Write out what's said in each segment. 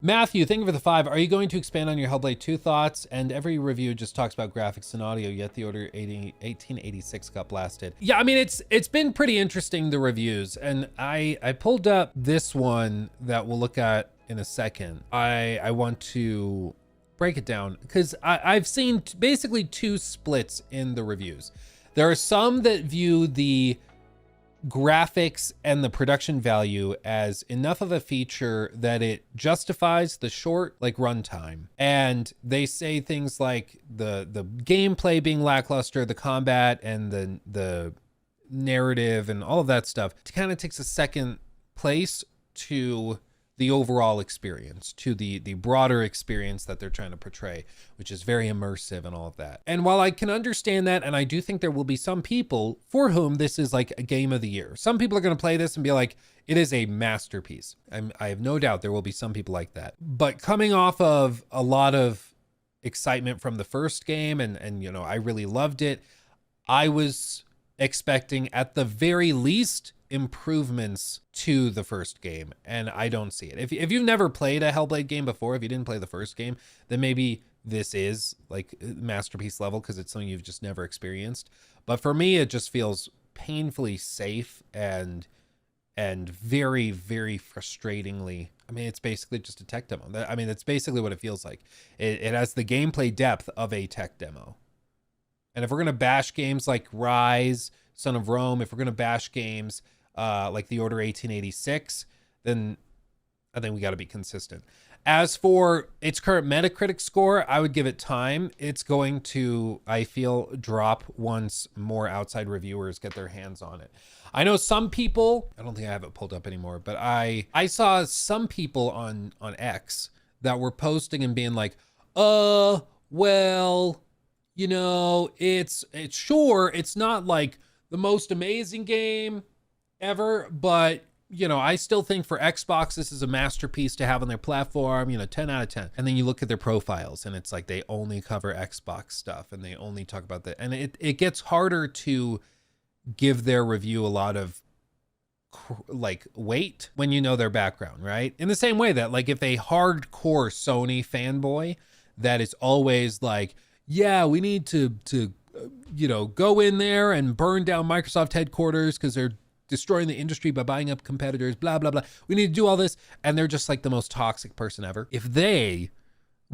Matthew, thank you for the 5. Are you going to expand on your Hellblade 2 thoughts? And every review just talks about graphics and audio, yet the Order 1886 got blasted. Yeah, I mean, it's been pretty interesting, the reviews. And I pulled up this one that we'll look at in a second. I want to break it down because I've seen basically 2 splits in the reviews. There are some that view the graphics and the production value as enough of a feature that it justifies the short runtime, and they say things like the gameplay being lackluster, the combat and the narrative and all of that stuff kind of takes a second place to the overall experience, to the broader experience that they're trying to portray, which is very immersive and all of that. And while I can understand that, and I do think there will be some people for whom this is like a game of the year. Some people are going to play this and be like, it is a masterpiece. I have no doubt there will be some people like that. But coming off of a lot of excitement from the first game, and you know, I really loved it, I was expecting at the very least improvements to the first game, and I don't see it. If you've never played a Hellblade game before, if you didn't play the first game, then maybe this is like masterpiece level because it's something you've just never experienced. But for me, it just feels painfully safe and very, very frustratingly, I mean, it's basically just a tech demo. I mean, that's basically what it feels like. It has the gameplay depth of a tech demo. And if we're gonna bash games like Rise, Son of Rome, if we're gonna bash games like the Order 1886, then I think we got to be consistent. As for its current Metacritic score, I would give it time. It's going to, I feel, drop once more outside reviewers get their hands on it. I know some people, I don't think I have it pulled up anymore, but I saw some people on X that were posting and being like, well, you know, it's sure, it's not like the most amazing game ever, but you know, I still think for Xbox this is a masterpiece to have on their platform, you know, 10 out of 10. And then you look at their profiles and it's like they only cover Xbox stuff and they only talk about that, and it gets harder to give their review a lot of like weight when you know their background, right? In the same way that like if a hardcore Sony fanboy that is always like, yeah, we need to you know, go in there and burn down Microsoft headquarters because they're destroying the industry by buying up competitors, blah, blah, blah. We need to do all this. And they're just like the most toxic person ever. If they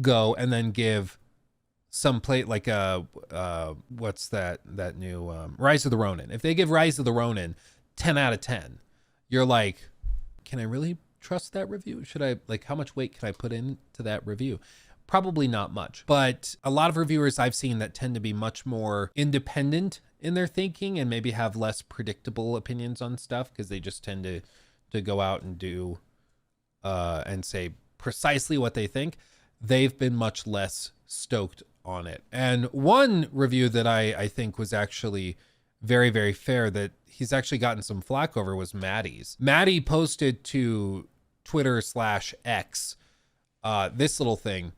go and then give some play like what's that new Rise of the Ronin. If they give Rise of the Ronin 10 out of 10, you're like, can I really trust that review? Should I, like, how much weight can I put into that review? Probably not much. But a lot of reviewers I've seen that tend to be much more independent in their thinking and maybe have less predictable opinions on stuff because they just tend to go out and do and say precisely what they think. They've been much less stoked on it. And one review that I think was actually very, very fair that he's actually gotten some flack over was Matty's. Matty posted to Twitter/X this little thing.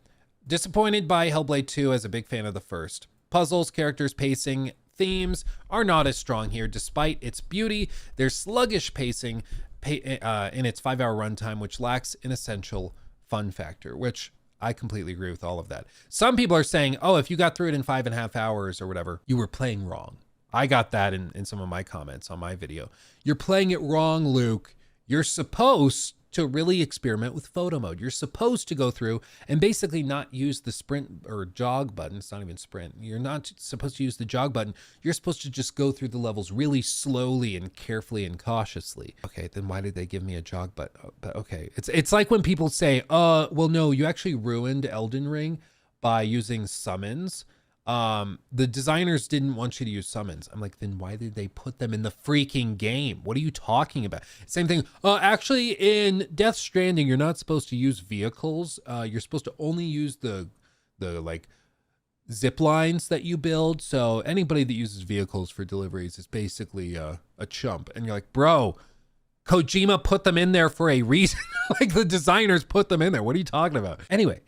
Disappointed by Hellblade 2 as a big fan of the first. Puzzles, characters, pacing, themes are not as strong here despite its beauty. There's sluggish pacing in its 5-hour runtime, which lacks an essential fun factor, which I completely agree with all of that. Some people are saying, oh, if you got through it in 5.5 hours or whatever, you were playing wrong. I got that in some of my comments on my video. You're playing it wrong, Luke. You're supposed to really experiment with photo mode. You're supposed to go through and basically not use the sprint or jog button. It's not even sprint. You're not supposed to use the jog button. You're supposed to just go through the levels really slowly and carefully and cautiously. Okay, then why did they give me a jog button? But okay, it's like when people say, well, no, you actually ruined Elden Ring by using summons. The designers didn't want you to use summons. I'm like, then why did they put them in the freaking game? What are you talking about? Same thing. Actually, in Death Stranding, you're not supposed to use vehicles. You're supposed to only use the like zip lines that you build. So anybody that uses vehicles for deliveries is basically a chump. And you're like, bro, Kojima put them in there for a reason. Like the designers put them in there. What are you talking about? Anyway.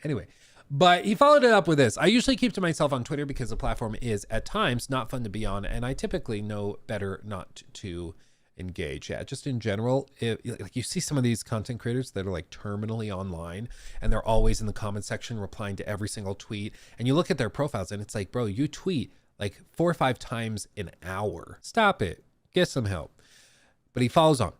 But he followed it up with this. I usually keep to myself on Twitter because the platform is at times not fun to be on, and I typically know better not to engage. Yeah, just in general, like you see some of these content creators that are like terminally online and they're always in the comment section replying to every single tweet, and you look at their profiles and it's like, bro, you tweet like 4 or 5 times an hour. Stop it. Get some help. But he follows on.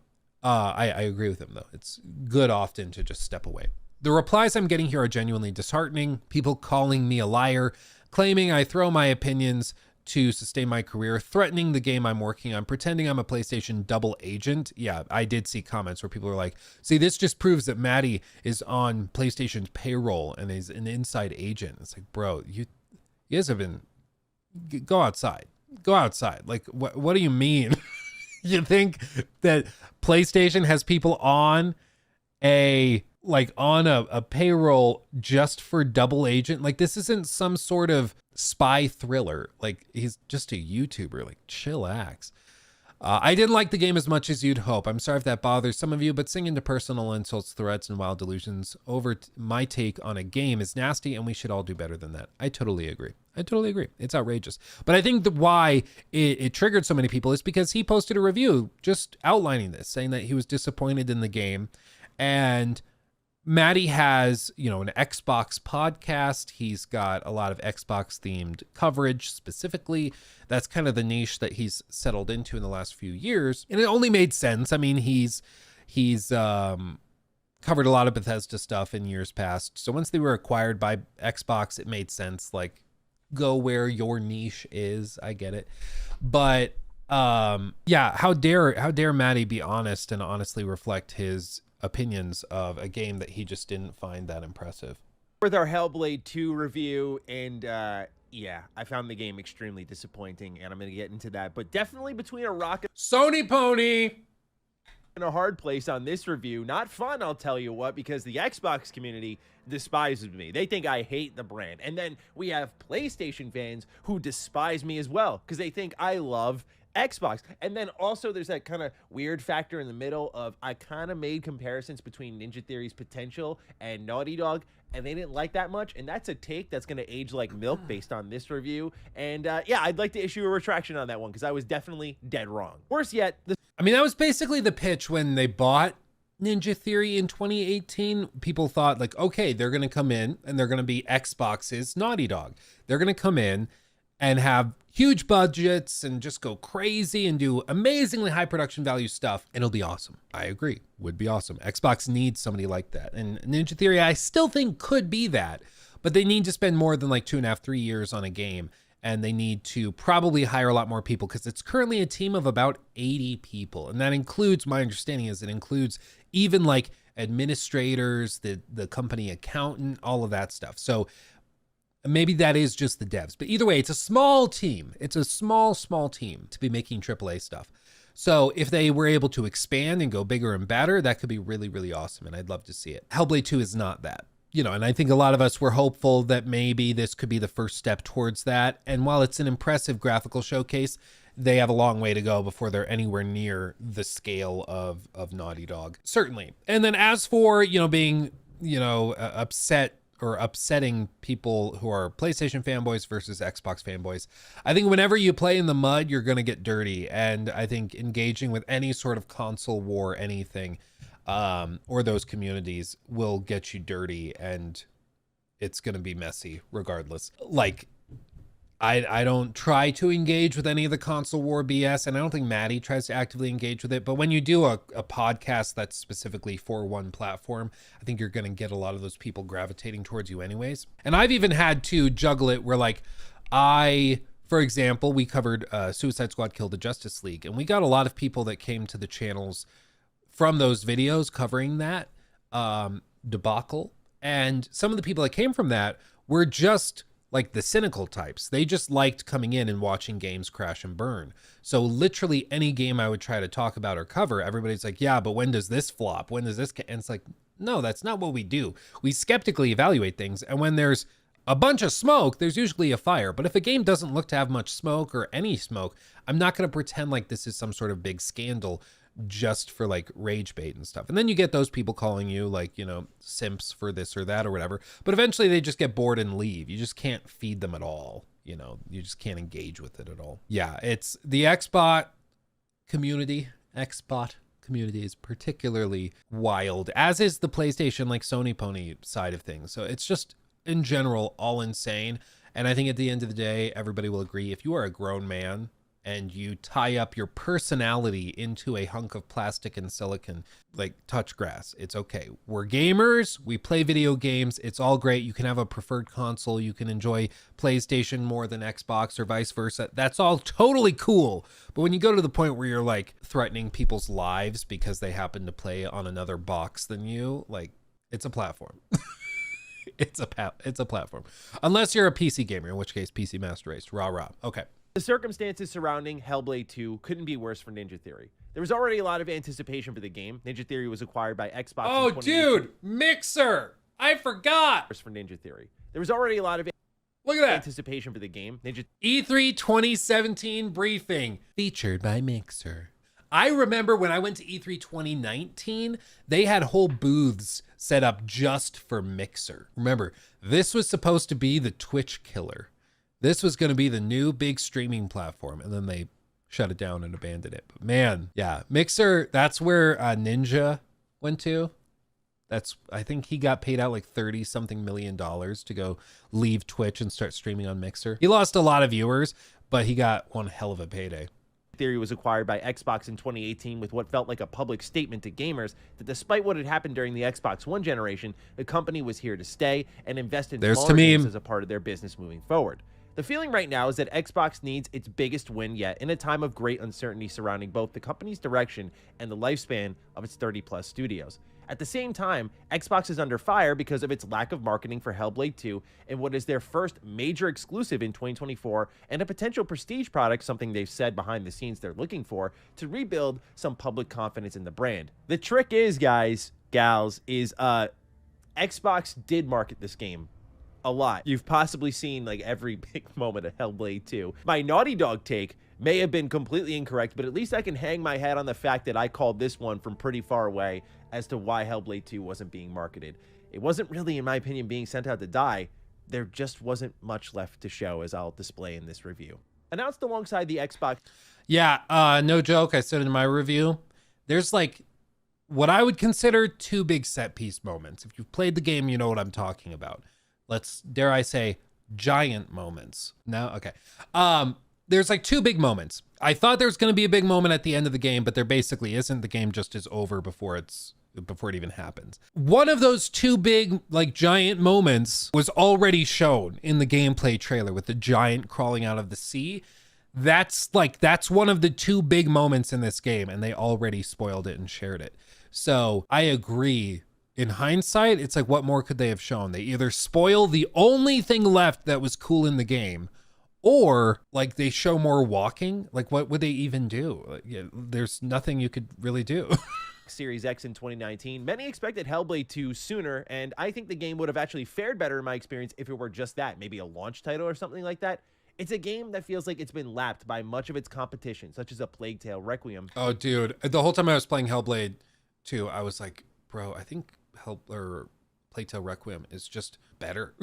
I agree with him though. It's good often to just step away. The replies I'm getting here are genuinely disheartening. People calling me a liar, claiming I throw my opinions to sustain my career, threatening the game I'm working on, pretending I'm a PlayStation double agent. Yeah, I did see comments where people are like, see, this just proves that Matty is on PlayStation's payroll and is an inside agent. It's like, bro, you guys have been, go outside. Go outside. Like, what do you mean? You think that PlayStation has people on a payroll just for double agent? Like, this isn't some sort of spy thriller. Like, he's just a YouTuber. Like, chillax. I didn't like the game as much as you'd hope. I'm sorry if that bothers some of you, but singing to personal insults, threats, and wild delusions over my take on a game is nasty, and we should all do better than that. I totally agree. It's outrageous. But I think why it triggered so many people is because he posted a review just outlining this, saying that he was disappointed in the game. And Matty has, an Xbox podcast. He's got a lot of Xbox themed coverage specifically. That's kind of the niche that he's settled into in the last few years. And it only made sense. I mean, he's covered a lot of Bethesda stuff in years past. So once they were acquired by Xbox, it made sense. Like, go where your niche is. I get it. But yeah, how dare Matty be honest and honestly reflect his opinions of a game that he just didn't find that impressive. With our Hellblade 2 review, and yeah, I found the game extremely disappointing, and I'm going to get into that, but definitely between a rock Sony pony and a hard place on this review. Not fun, I'll tell you what, because the Xbox community despises me. They think I hate the brand. And then we have PlayStation fans who despise me as well because they think I love Xbox. And then also there's that kind of weird factor in the middle of I kind of made comparisons between Ninja Theory's potential and Naughty Dog, and they didn't like that much. And that's a take that's going to age like milk based on this review. And yeah, I'd like to issue a retraction on that one because I was definitely dead wrong. Worse yet, I mean, that was basically the pitch when they bought Ninja Theory in 2018. People thought like, okay, they're going to come in and they're going to be Xbox's Naughty Dog. They're going to come in and have huge budgets and just go crazy and do amazingly high production value stuff. And it'll be awesome. I agree. Would be awesome. Xbox needs somebody like that. And Ninja Theory, I still think could be that, but they need to spend more than like 2.5, 3 years on a game. And they need to probably hire a lot more people because it's currently a team of about 80 people. And that includes, my understanding is it includes even like administrators, the company accountant, all of that stuff. So maybe that is just the devs, but either way, it's a small team. It's a small team to be making AAA stuff. So if they were able to expand and go bigger and better, that could be really, really awesome. And I'd love to see it. Hellblade 2 is not that. And I think a lot of us were hopeful that maybe this could be the first step towards that. And while it's an impressive graphical showcase, they have a long way to go before they're anywhere near the scale of Naughty Dog, certainly. And then as for, being, upset or upsetting people who are PlayStation fanboys versus Xbox fanboys, I think whenever you play in the mud, you're going to get dirty. And I think engaging with any sort of console war, anything, or those communities will get you dirty, and it's going to be messy regardless. Like, I don't try to engage with any of the console war BS, and I don't think Matty tries to actively engage with it. But when you do a podcast that's specifically for one platform, I think you're going to get a lot of those people gravitating towards you anyways. And I've even had to juggle it where, like, for example, we covered Suicide Squad Kill the Justice League, and we got a lot of people that came to the channels from those videos covering that debacle. And some of the people that came from that were just like the cynical types. They just liked coming in and watching games crash and burn. So literally any game I would try to talk about or cover, everybody's like, yeah, but when does this flop? When does this? And it's like, no, that's not what we do. We skeptically evaluate things. And when there's a bunch of smoke, there's usually a fire. But if a game doesn't look to have much smoke or any smoke, I'm not going to pretend like this is some sort of big scandal just for like rage bait and stuff. And then you get those people calling you like, simps for this or that or whatever. But eventually they just get bored and leave. You just can't feed them at all. You just can't engage with it at all. Yeah, it's the Xbox community Xbot community is particularly wild, as is the PlayStation, like Sony Pony side of things. So it's just in general all insane. And I think at the end of the day, everybody will agree, if you are a grown man and you tie up your personality into a hunk of plastic and silicon, like touch grass, it's okay. We're gamers, we play video games, it's all great. You can have a preferred console, you can enjoy PlayStation more than Xbox or vice versa. That's all totally cool. But when you go to the point where you're like threatening people's lives because they happen to play on another box than you, like, it's a platform. It's a platform. Unless you're a PC gamer, in which case PC Master Race, rah rah. Okay. The circumstances surrounding Hellblade 2 couldn't be worse for Ninja Theory. There was already a lot of anticipation for the game. Ninja Theory was acquired by Xbox. Oh, dude, Mixer! I forgot. For Ninja Theory, there was already a lot of anticipation for the game. E3 2017 briefing featured by Mixer. I remember when I went to E3 2019, they had whole booths set up just for Mixer. Remember, this was supposed to be the Twitch killer. This was going to be the new big streaming platform, and then they shut it down and abandoned it. But man, yeah, Mixer, that's where Ninja went to. I think he got paid out like $30-something million to go leave Twitch and start streaming on Mixer. He lost a lot of viewers, but he got one hell of a payday. Theory was acquired by Xbox in 2018 with what felt like a public statement to gamers that despite what had happened during the Xbox One generation, the company was here to stay and invest in smaller games as a part of their business moving forward. The feeling right now is that Xbox needs its biggest win yet in a time of great uncertainty surrounding both the company's direction and the lifespan of its 30-plus studios. At the same time, Xbox is under fire because of its lack of marketing for Hellblade 2 and what is their first major exclusive in 2024 and a potential prestige product, something they've said behind the scenes they're looking for, to rebuild some public confidence in the brand. The trick is, guys, gals, is Xbox did market this game a lot. You've possibly seen like every big moment of Hellblade 2. My Naughty Dog take may have been completely incorrect, but at least I can hang my hat on the fact that I called this one from pretty far away as to why Hellblade 2 wasn't being marketed. It wasn't really, in my opinion, being sent out to die. There just wasn't much left to show, as I'll display in this review. Announced alongside the Xbox. Yeah, no joke. I said in my review, there's like what I would consider two big set piece moments. If you've played the game, you know what I'm talking about. Dare I say, giant moments. No? Okay. There's like two big moments. I thought there was going to be a big moment at the end of the game, but there basically isn't. The game just is over before it even happens. One of those two big, like, giant moments was already shown in the gameplay trailer with the giant crawling out of the sea. That's one of the two big moments in this game, and they already spoiled it and shared it. So I agree. In hindsight, it's like, what more could they have shown? They either spoil the only thing left that was cool in the game, or like they show more walking. Like, what would they even do? Like, yeah, there's nothing you could really do. Series X in 2019. Many expected Hellblade 2 sooner, and I think the game would have actually fared better in my experience if it were just that, maybe a launch title or something like that. It's a game that feels like it's been lapped by much of its competition, such as a Plague Tale Requiem. Oh, dude, the whole time I was playing Hellblade 2, I was like, bro, I think Plague Tale Requiem is just better.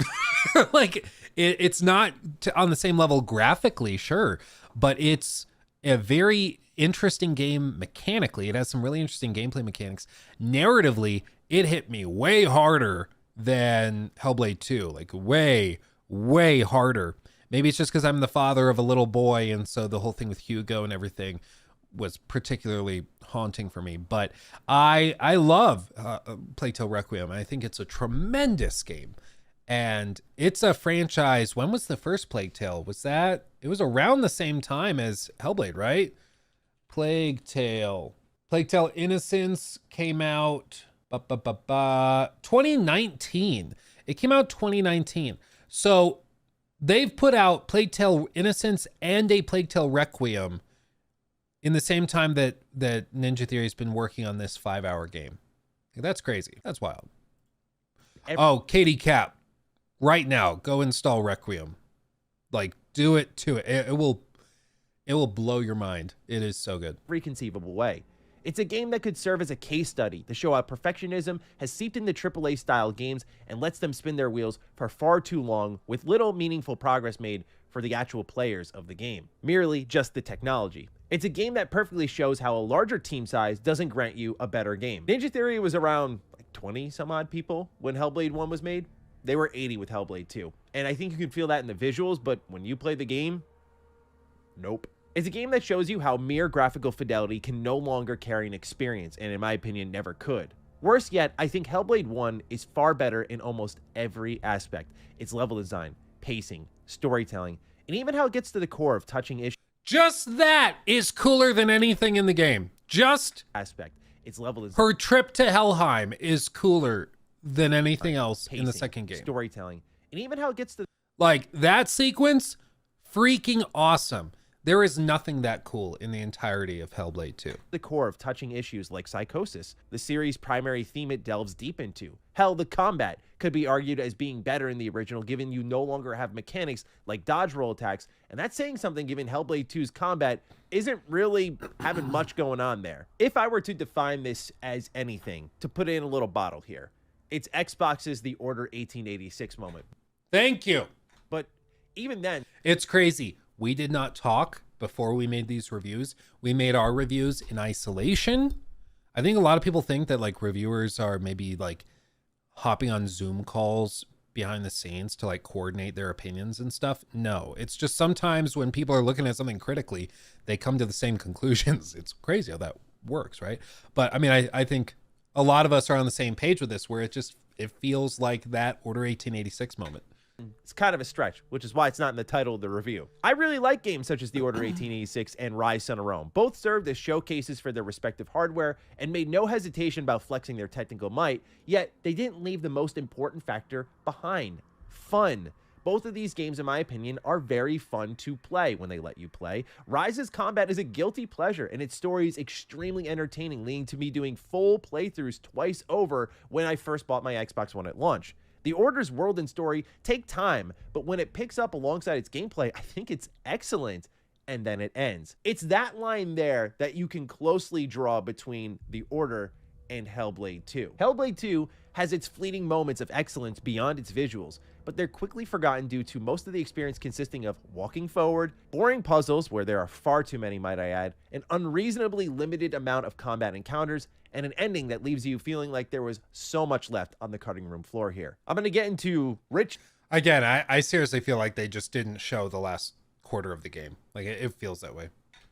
Like, it's not on the same level graphically, sure, but it's a very interesting game mechanically. It has some really interesting gameplay mechanics. Narratively, it hit me way harder than Hellblade 2, like way, way harder. Maybe it's just because I'm the father of a little boy, and so the whole thing with Hugo and everything was particularly haunting for me. But I love Plague Tale Requiem. I think it's a tremendous game. And it's a franchise. When was the first Plague Tale? It was around the same time as Hellblade, right? Plague Tale Innocence came out 2019. It came out 2019. So they've put out Plague Tale Innocence and a Plague Tale Requiem in the same time that Ninja Theory's been working on this 5-hour game. That's crazy. That's wild. Oh, Katie Cap, right now, go install Requiem. Like, do it to it. It will blow your mind. It is so good. Every conceivable way. It's a game that could serve as a case study to show how perfectionism has seeped into AAA style games and lets them spin their wheels for far too long with little meaningful progress made for the actual players of the game. Merely just the technology. It's a game that perfectly shows how a larger team size doesn't grant you a better game. Ninja Theory was around like 20 some odd people when Hellblade 1 was made. They were 80 with Hellblade 2. And I think you can feel that in the visuals, but when you play the game, nope. It's a game that shows you how mere graphical fidelity can no longer carry an experience, and in my opinion, never could. Worse yet, I think Hellblade 1 is far better in almost every aspect. Its level design, pacing, storytelling, and even how it gets to the core of touching issues. Just that is cooler than anything in the game. Just Aspect. Its level design. Her trip to Helheim is cooler than anything else in the second game. Storytelling, and even how it gets to like that sequence, freaking awesome. There is nothing that cool in the entirety of Hellblade 2. the core of touching issues like psychosis, the series' primary theme it delves deep into. Hell, the combat could be argued as being better in the original, given you no longer have mechanics like dodge roll attacks, and that's saying something given Hellblade 2's combat isn't really having much going on there. If I were to define this as anything, to put it in a little bottle here, it's Xbox's The Order 1886 moment. Thank you. But even then, It's crazy. We did not talk before we made these reviews. We made our reviews in isolation. I think a lot of people think that like reviewers are maybe like hopping on Zoom calls behind the scenes to like coordinate their opinions and stuff. No, it's just sometimes when people are looking at something critically, they come to the same conclusions. It's crazy how that works, right? But I mean, I think a lot of us are on the same page with this, where it feels like that Order 1886 moment. it's kind of a stretch, which is why it's not in the title of the review. I really like games such as The Order 1886 and Rise Son of Rome. Both served as showcases for their respective hardware and made no hesitation about flexing their technical might, yet they didn't leave the most important factor behind: fun. Both of these games, in my opinion, are very fun to play when they let you play. Rise's combat is a guilty pleasure, and its story is extremely entertaining, leading to me doing full playthroughs twice over when I first bought my Xbox One at launch. The Order's world and story take time, but when it picks up alongside its gameplay, I think it's excellent, and then it ends. It's that line there that you can closely draw between The Order and Hellblade 2. Hellblade 2 has its fleeting moments of excellence beyond its visuals, but they're quickly forgotten due to most of the experience consisting of walking forward, boring puzzles where there are far too many, might I add, an unreasonably limited amount of combat encounters, and an ending that leaves you feeling like there was so much left on the cutting room floor here. I'm going to get into Rich. Again, I seriously feel like they just didn't show the last quarter of the game. Like it feels that way.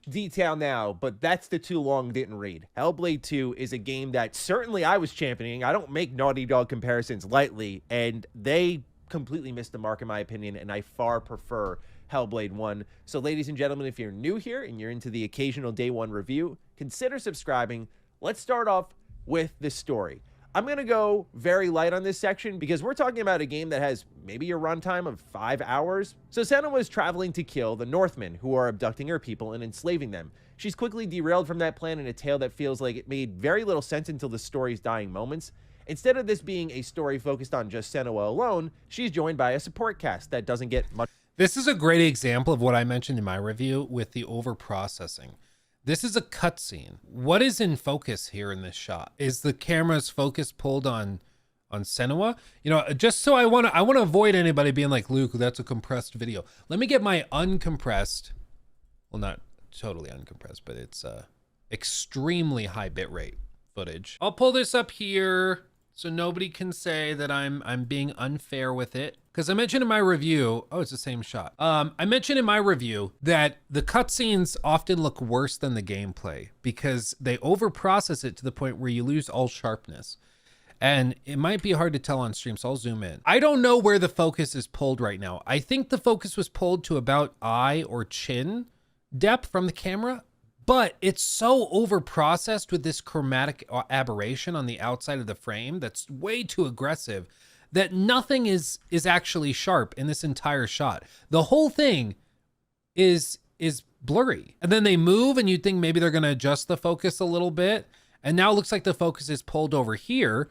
Detail now, but that's the too long didn't read. Hellblade 2 is a game that certainly I was championing. I don't make Naughty Dog comparisons lightly, and they completely missed the mark in my opinion, and I far prefer Hellblade 1. So ladies and gentlemen, if you're new here and you're into the occasional day one review, consider subscribing. Let's start off with the story. I'm going to go very light on this section because we're talking about a game that has maybe a runtime of 5 hours. So Senna was traveling to kill the Northmen who are abducting her people and enslaving them. She's quickly derailed from that plan in a tale that feels like it made very little sense until the story's dying moments. Instead of this being a story focused on just Senua alone, she's joined by a support cast that doesn't get much. This is a great example of what I mentioned in my review with the overprocessing. This is a cutscene. What is in focus here in this shot? Is the camera's focus pulled on Senua? You know, just so I want to avoid anybody being like, Luke, that's a compressed video. Let me get my uncompressed, well, not totally uncompressed, but it's extremely high bitrate footage. I'll pull this up here so nobody can say that I'm being unfair with it. Because I mentioned in my review, oh, it's the same shot. I mentioned in my review that the cutscenes often look worse than the gameplay because they overprocess it to the point where you lose all sharpness. And it might be hard to tell on stream, so I'll zoom in. I don't know where the focus is pulled right now. I think the focus was pulled to about eye or chin depth from the camera, but it's so overprocessed with this chromatic aberration on the outside of the frame that's way too aggressive that nothing is actually sharp in this entire shot. The whole thing is blurry. And then they move and you'd think maybe they're gonna adjust the focus a little bit. And now it looks like the focus is pulled over here.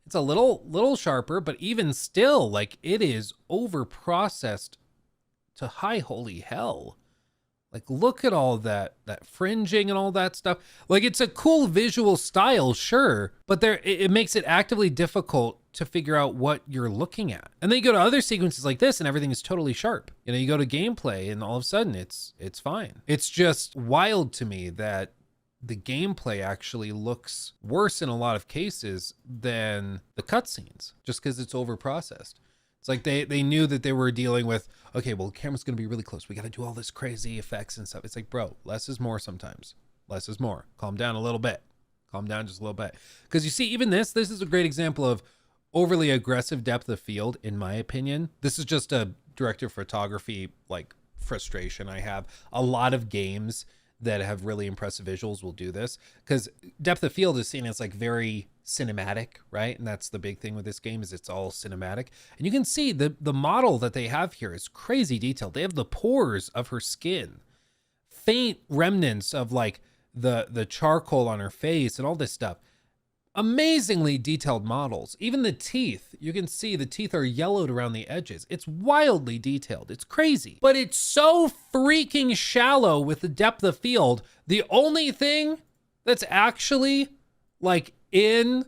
It's a little sharper, but even still, like it is overprocessed to high holy hell. Like, look at all that fringing and all that stuff. Like, it's a cool visual style, sure, but it makes it actively difficult to figure out what you're looking at. And then you go to other sequences like this and everything is totally sharp. You know, you go to gameplay and all of a sudden it's fine. It's just wild to me that the gameplay actually looks worse in a lot of cases than the cutscenes, just because it's overprocessed. It's like they knew that they were dealing with, okay, well, the camera's going to be really close. We got to do all this crazy effects and stuff. It's like, bro, less is more sometimes. Less is more. Calm down a little bit. Calm down just a little bit. Because you see, even this is a great example of overly aggressive depth of field, in my opinion. This is just a director of photography, like, frustration I have. A lot of games that have really impressive visuals will do this, because depth of field is seen as like very cinematic, right? And that's the big thing with this game, is it's all cinematic. And you can see the model that they have here is crazy detailed. They have the pores of her skin, faint remnants of like the charcoal on her face and all this stuff. Amazingly detailed models. Even the teeth, you can see the teeth are yellowed around the edges. It's wildly detailed. It's crazy, but it's so freaking shallow with the depth of field. The only thing that's actually like in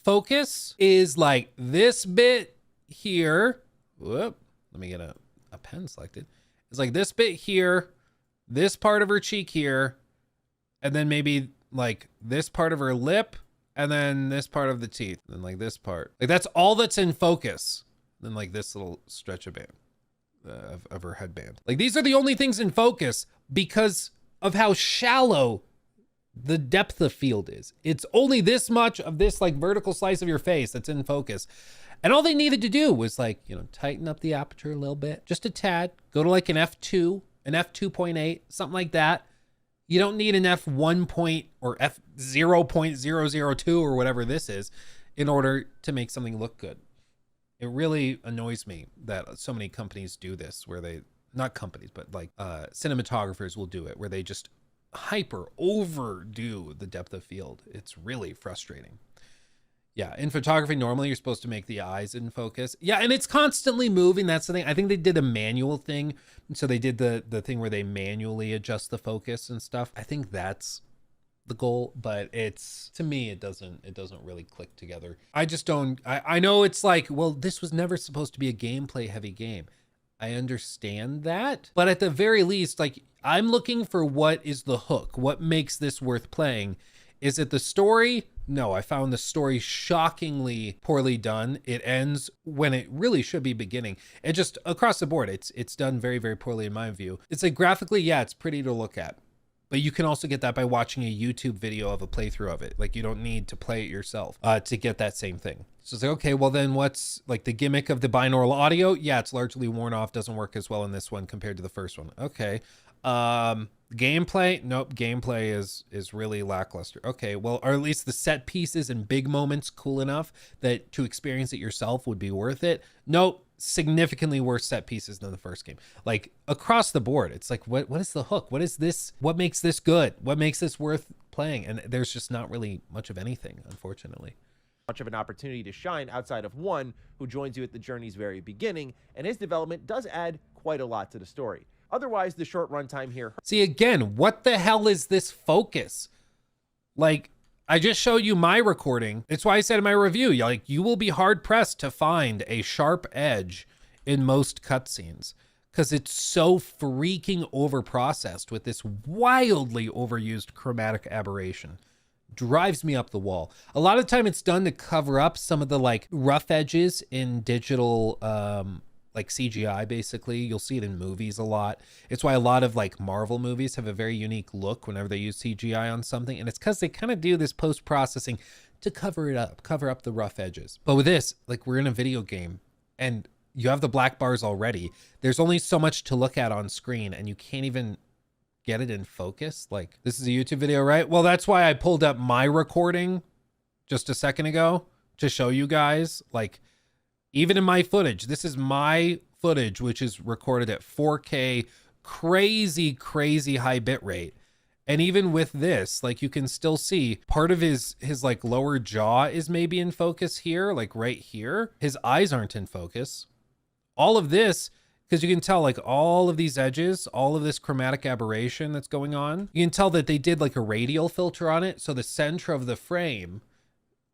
focus is like this bit here. Whoop, let me get a pen selected. It's like this bit here, this part of her cheek here, and then maybe like this part of her lip, and then this part of the teeth, and like this part. Like, that's all that's in focus. Then like this little stretch of band of her headband. Like, these are the only things in focus because of how shallow the depth of field is. It's only this much of this like vertical slice of your face that's in focus. And all they needed to do was like, you know, tighten up the aperture a little bit, just a tad, go to like an f2, an f2.8, something like that. You don't need an f1 point or f0.002 or whatever this is in order to make something look good. It really annoys me that so many companies do this, where they, not companies, but like cinematographers will do it, where they just hyper overdo the depth of field. It's really frustrating. Yeah, in photography, normally you're supposed to make the eyes in focus. Yeah, and it's constantly moving. That's the thing. I think they did a manual thing. So they did the thing where they manually adjust the focus and stuff. I think that's the goal, but it's, to me, it doesn't really click together. I just don't, I know it's like, well, this was never supposed to be a gameplay heavy game. I understand that, but at the very least, like, I'm looking for what is the hook, what makes this worth playing. Is it the story? No, I found the story shockingly poorly done. It ends when it really should be beginning. It just, across the board, it's done very, very poorly in my view. It's like, graphically, yeah, it's pretty to look at, but you can also get that by watching a YouTube video of a playthrough of it. Like, you don't need to play it yourself to get that same thing. So it's like, okay, well then what's like the gimmick of the binaural audio? Yeah, it's largely worn off, doesn't work as well in this one compared to the first one. Okay. Gameplay, nope, gameplay is really lackluster. Okay, well, or at least the set pieces and big moments cool enough that to experience it yourself would be worth it. Nope, significantly worse set pieces than the first game. Like, across the board, it's like, what is the hook? What is this? What makes this good? What makes this worth playing? And there's just not really much of anything, unfortunately. Much of an opportunity to shine outside of one who joins you at the journey's very beginning, and his development does add quite a lot to the story. Otherwise, the short runtime here. See, again, what the hell is this focus? Like, I just showed you my recording. It's why I said in my review, like, you will be hard pressed to find a sharp edge in most cutscenes, because it's so freaking overprocessed with this wildly overused chromatic aberration. Drives me up the wall. A lot of the time it's done to cover up some of the like rough edges in digital like CGI, basically. You'll see it in movies a lot. It's why a lot of like Marvel movies have a very unique look whenever they use CGI on something, and it's because they kind of do this post-processing to cover it up, cover up the rough edges. But with this, like, we're in a video game and you have the black bars already. There's only so much to look at on screen, and you can't even get it in focus. Like, this is a YouTube video, right? Well, that's why I pulled up my recording just a second ago to show you guys, like, even in my footage, this is my footage, which is recorded at 4K, crazy, crazy high bit rate. And even with this, like, you can still see part of his like lower jaw is maybe in focus here, like right here. His eyes aren't in focus. All of this because you can tell like all of these edges, all of this chromatic aberration that's going on. You can tell that they did like a radial filter on it. So the center of the frame,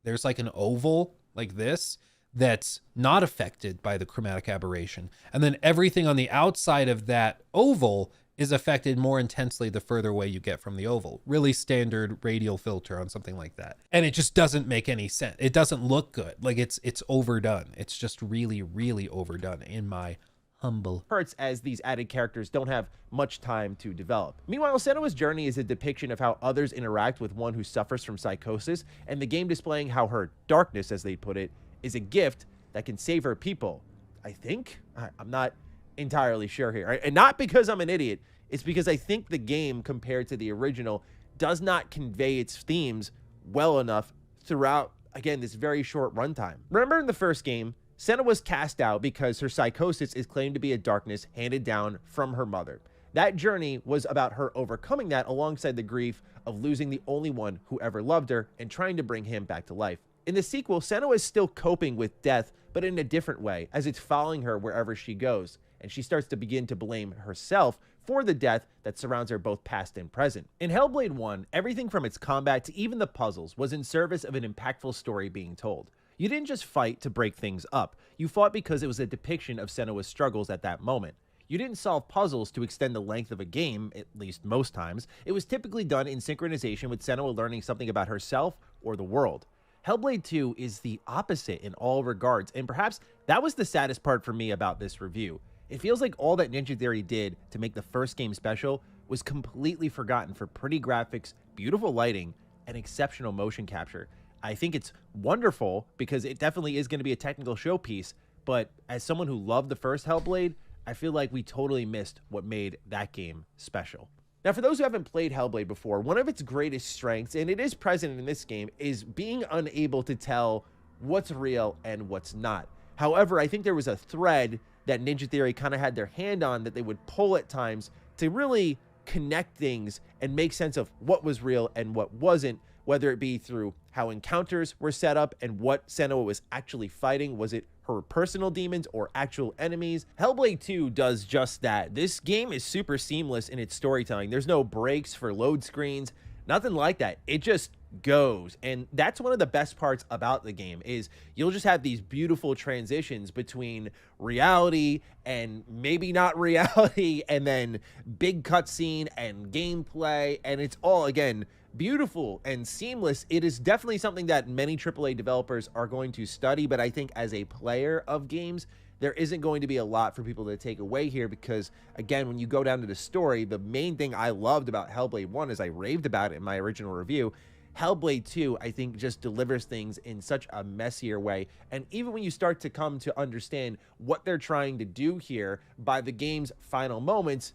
there's like an oval like this that's not affected by the chromatic aberration. And then everything on the outside of that oval is affected more intensely the further away you get from the oval. Really standard radial filter on something like that. And it just doesn't make any sense. It doesn't look good. Like it's overdone. It's just really, really overdone in my humble. Hurts as these added characters don't have much time to develop. Meanwhile, Senua's journey is a depiction of how others interact with one who suffers from psychosis, and the game displaying how her darkness, as they put it, is a gift that can save her people. I think? I'm not entirely sure here. Right? And not because I'm an idiot, it's because I think the game, compared to the original, does not convey its themes well enough throughout, again, this very short runtime. Remember in the first game, Senua was cast out because her psychosis is claimed to be a darkness handed down from her mother. That journey was about her overcoming that alongside the grief of losing the only one who ever loved her and trying to bring him back to life. In the sequel, Senua is still coping with death, but in a different way, as it's following her wherever she goes, and she starts to begin to blame herself for the death that surrounds her both past and present. In Hellblade 1, everything from its combat to even the puzzles was in service of an impactful story being told. You didn't just fight to break things up. You fought because it was a depiction of Senua's struggles at that moment. You didn't solve puzzles to extend the length of a game, at least most times. It was typically done in synchronization with Senua learning something about herself or the world. Hellblade 2 is the opposite in all regards, and perhaps that was the saddest part for me about this review. It feels like all that Ninja Theory did to make the first game special was completely forgotten for pretty graphics, beautiful lighting, and exceptional motion capture. I think it's wonderful because it definitely is going to be a technical showpiece, but as someone who loved the first Hellblade, I feel like we totally missed what made that game special. Now, for those who haven't played Hellblade before, one of its greatest strengths, and it is present in this game, is being unable to tell what's real and what's not. However, I think there was a thread that Ninja Theory kind of had their hand on that they would pull at times to really connect things and make sense of what was real and what wasn't, whether it be through how encounters were set up and what Senua was actually fighting. Was it her personal demons or actual enemies? Hellblade 2 does just that. This game is super seamless in its storytelling. There's no breaks for load screens, nothing like that. It just goes, and that's one of the best parts about the game is you'll just have these beautiful transitions between reality and maybe not reality, and then big cutscene and gameplay, and it's all, again, beautiful and seamless. It is definitely something that many AAA developers are going to study, but I think as a player of games, there isn't going to be a lot for people to take away here because, again, when you go down to the story, the main thing I loved about Hellblade 1, as I raved about it in my original review, Hellblade 2, I think, just delivers things in such a messier way. And even when you start to come to understand what they're trying to do here by the game's final moments,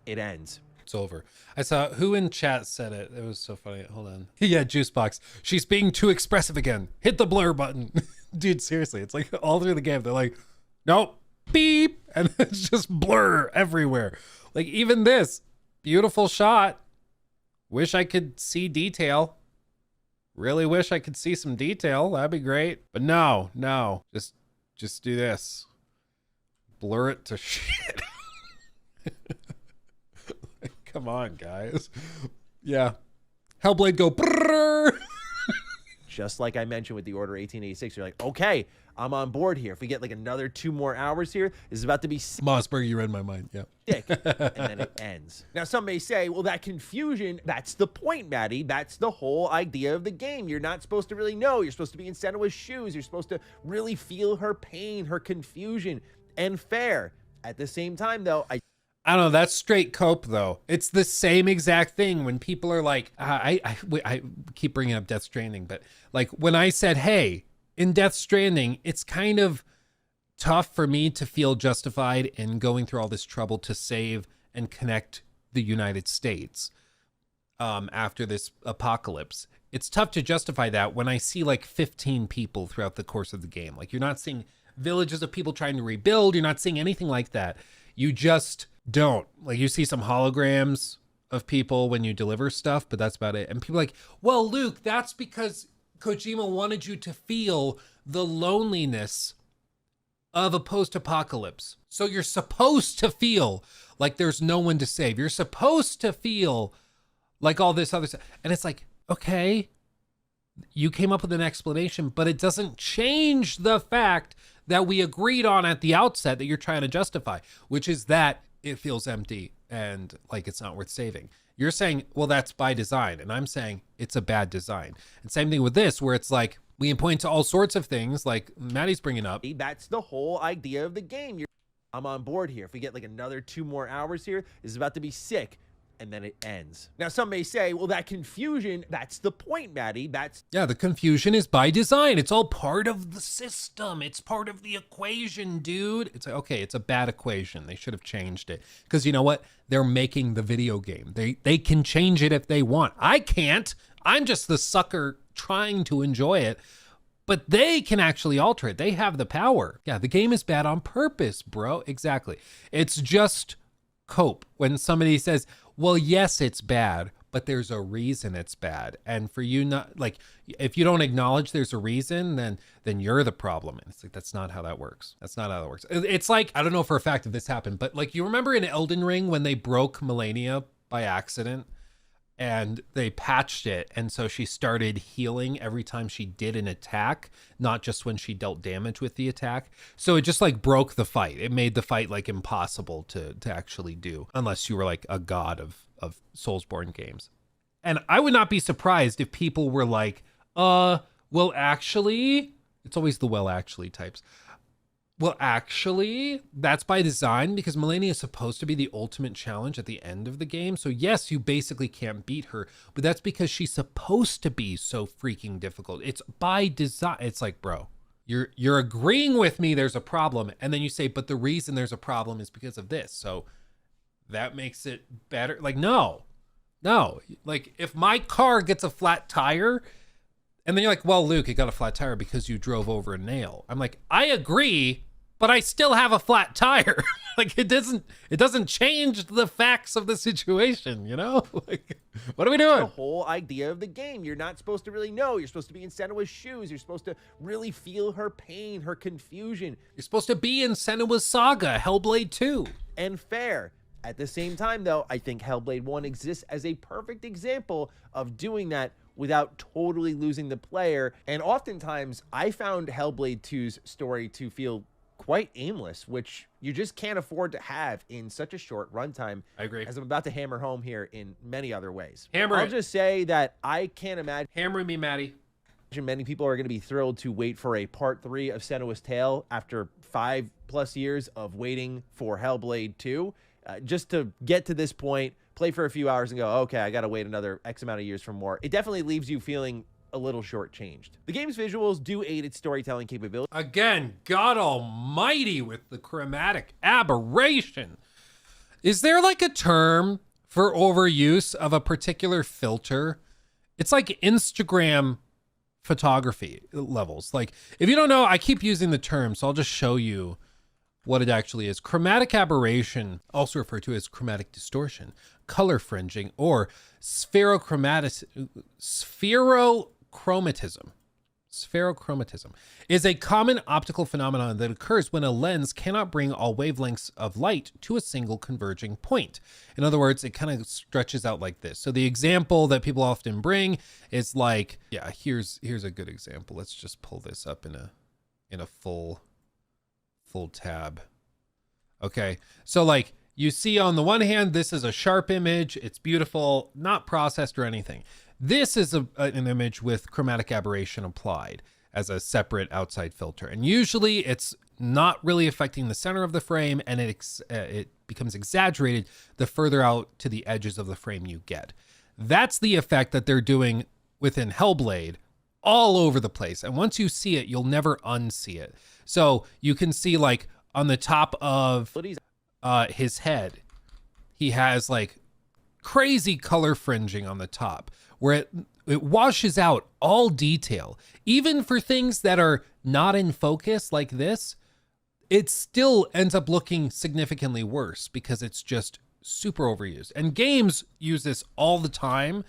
it ends. It's over. I saw who in chat said it. It was so funny. Hold on. Yeah, Juicebox. She's being too expressive again. Hit the blur button. Dude, seriously. It's like all through the game. They're like, nope, beep. And it's just blur everywhere. Like even this beautiful shot. Wish I could see detail. Really wish I could see some detail. That'd be great. But no. Just do this. Blur it to shit. Come on, guys. Yeah. Hellblade go brrrr. Just like I mentioned with the Order 1886, you're like, okay, I'm on board here. If we get like another 2 more hours here, this is about to be Mossberg, you read my mind. Yeah. sick. And then it ends. Now, some may say, well, that confusion, that's the point, Matty. That's the whole idea of the game. You're not supposed to really know. You're supposed to be in Senua's shoes. You're supposed to really feel her pain, her confusion, and fair. At the same time, though, I don't know. That's straight cope, though. It's the same exact thing when people are like, I keep bringing up Death Stranding, but like when I said, hey, in Death Stranding, it's kind of tough for me to feel justified in going through all this trouble to save and connect the United States after this apocalypse. It's tough to justify that when I see like 15 people throughout the course of the game. Like you're not seeing villages of people trying to rebuild. You're not seeing anything like that. You just don't. Like you see some holograms of people when you deliver stuff, but that's about it. And people are like, well, Luke, that's because Kojima wanted you to feel the loneliness of a post-apocalypse. So you're supposed to feel like there's no one to save. You're supposed to feel like all this other stuff. And it's like, okay, you came up with an explanation, but it doesn't change the fact that we agreed on at the outset that you're trying to justify, which is that it feels empty and like it's not worth saving. You're saying, well, that's by design. And I'm saying it's a bad design. And same thing with this, where it's like, we can point to all sorts of things like Maddie's bringing up. That's the whole idea of the game. I'm on board here. If we get like another 2 more hours here, this is about to be sick. And then it ends. Now, some may say, well, that confusion, that's the point, Maddie. Yeah, the confusion is by design. It's all part of the system. It's part of the equation, dude. It's like, okay, it's a bad equation. They should have changed it. Because you know what? They're making the video game. They can change it if they want. I can't. I'm just the sucker trying to enjoy it. But they can actually alter it. They have the power. Yeah, the game is bad on purpose, bro. Exactly. It's just cope when somebody says, well, yes, it's bad, but there's a reason it's bad. And for you not, like, if you don't acknowledge there's a reason, then you're the problem. And it's like, that's not how that works. That's not how that works. It's like, I don't know for a fact if this happened, but like, you remember in Elden Ring when they broke Melania by accident and they patched it, and so she started healing every time she did an attack, not just when she dealt damage with the attack. So it just like broke the fight. It made the fight like impossible to actually do, unless you were like a god of Soulsborne games. And I would not be surprised if people were like, well, actually, it's always the well, actually types. Well, actually, that's by design because Melania is supposed to be the ultimate challenge at the end of the game. So yes, you basically can't beat her, but that's because she's supposed to be so freaking difficult. It's by design. It's like, bro, you're agreeing with me there's a problem, and then you say, but the reason there's a problem is because of this. So that makes it better. Like, no. Like, if my car gets a flat tire, and then you're like, well, Luke, it got a flat tire because you drove over a nail. I'm like, I agree, but I still have a flat tire. Like, it doesn't change the facts of the situation, you know? Like, what are we doing? The whole idea of the game. You're not supposed to really know. You're supposed to be in Senua's shoes. You're supposed to really feel her pain, her confusion. You're supposed to be in Senua's saga, Hellblade 2. And fair. At the same time, though, I think Hellblade 1 exists as a perfect example of doing that without totally losing the player. And oftentimes, I found Hellblade 2's story to feel quite aimless, which you just can't afford to have in such a short runtime. I agree. As I'm about to hammer home here in many other ways. I'll just say that I can't imagine. Hammer me, Maddie. Many people are going to be thrilled to wait for a part 3 of Senua's Tale after 5+ years of waiting for Hellblade 2. Just to get to this point, play for a few hours and go, okay, I got to wait another X amount of years for more. It definitely leaves you feeling a little shortchanged. The game's visuals do aid its storytelling capability. Again, God almighty with the chromatic aberration. Is there like a term for overuse of a particular filter? It's like Instagram photography levels. Like, if you don't know, I keep using the term, so I'll just show you what it actually is. Chromatic aberration, also referred to as chromatic distortion, color fringing, or spherochromatism, is a common optical phenomenon that occurs when a lens cannot bring all wavelengths of light to a single converging point. In other words, it kind of stretches out like this. So the example that people often bring is like, yeah, here's a good example. Let's just pull this up in a full tab. Okay, so like you see on the one hand, this is a sharp image. It's beautiful, not processed or anything. This is an image with chromatic aberration applied as a separate outside filter. And usually it's not really affecting the center of the frame, and it becomes exaggerated the further out to the edges of the frame you get. That's the effect that they're doing within Hellblade all over the place. And once you see it, you'll never unsee it. So you can see like on the top of his head, he has like crazy color fringing on the top where it washes out all detail. Even for things that are not in focus like this, it still ends up looking significantly worse because it's just super overused. And games use this all the time.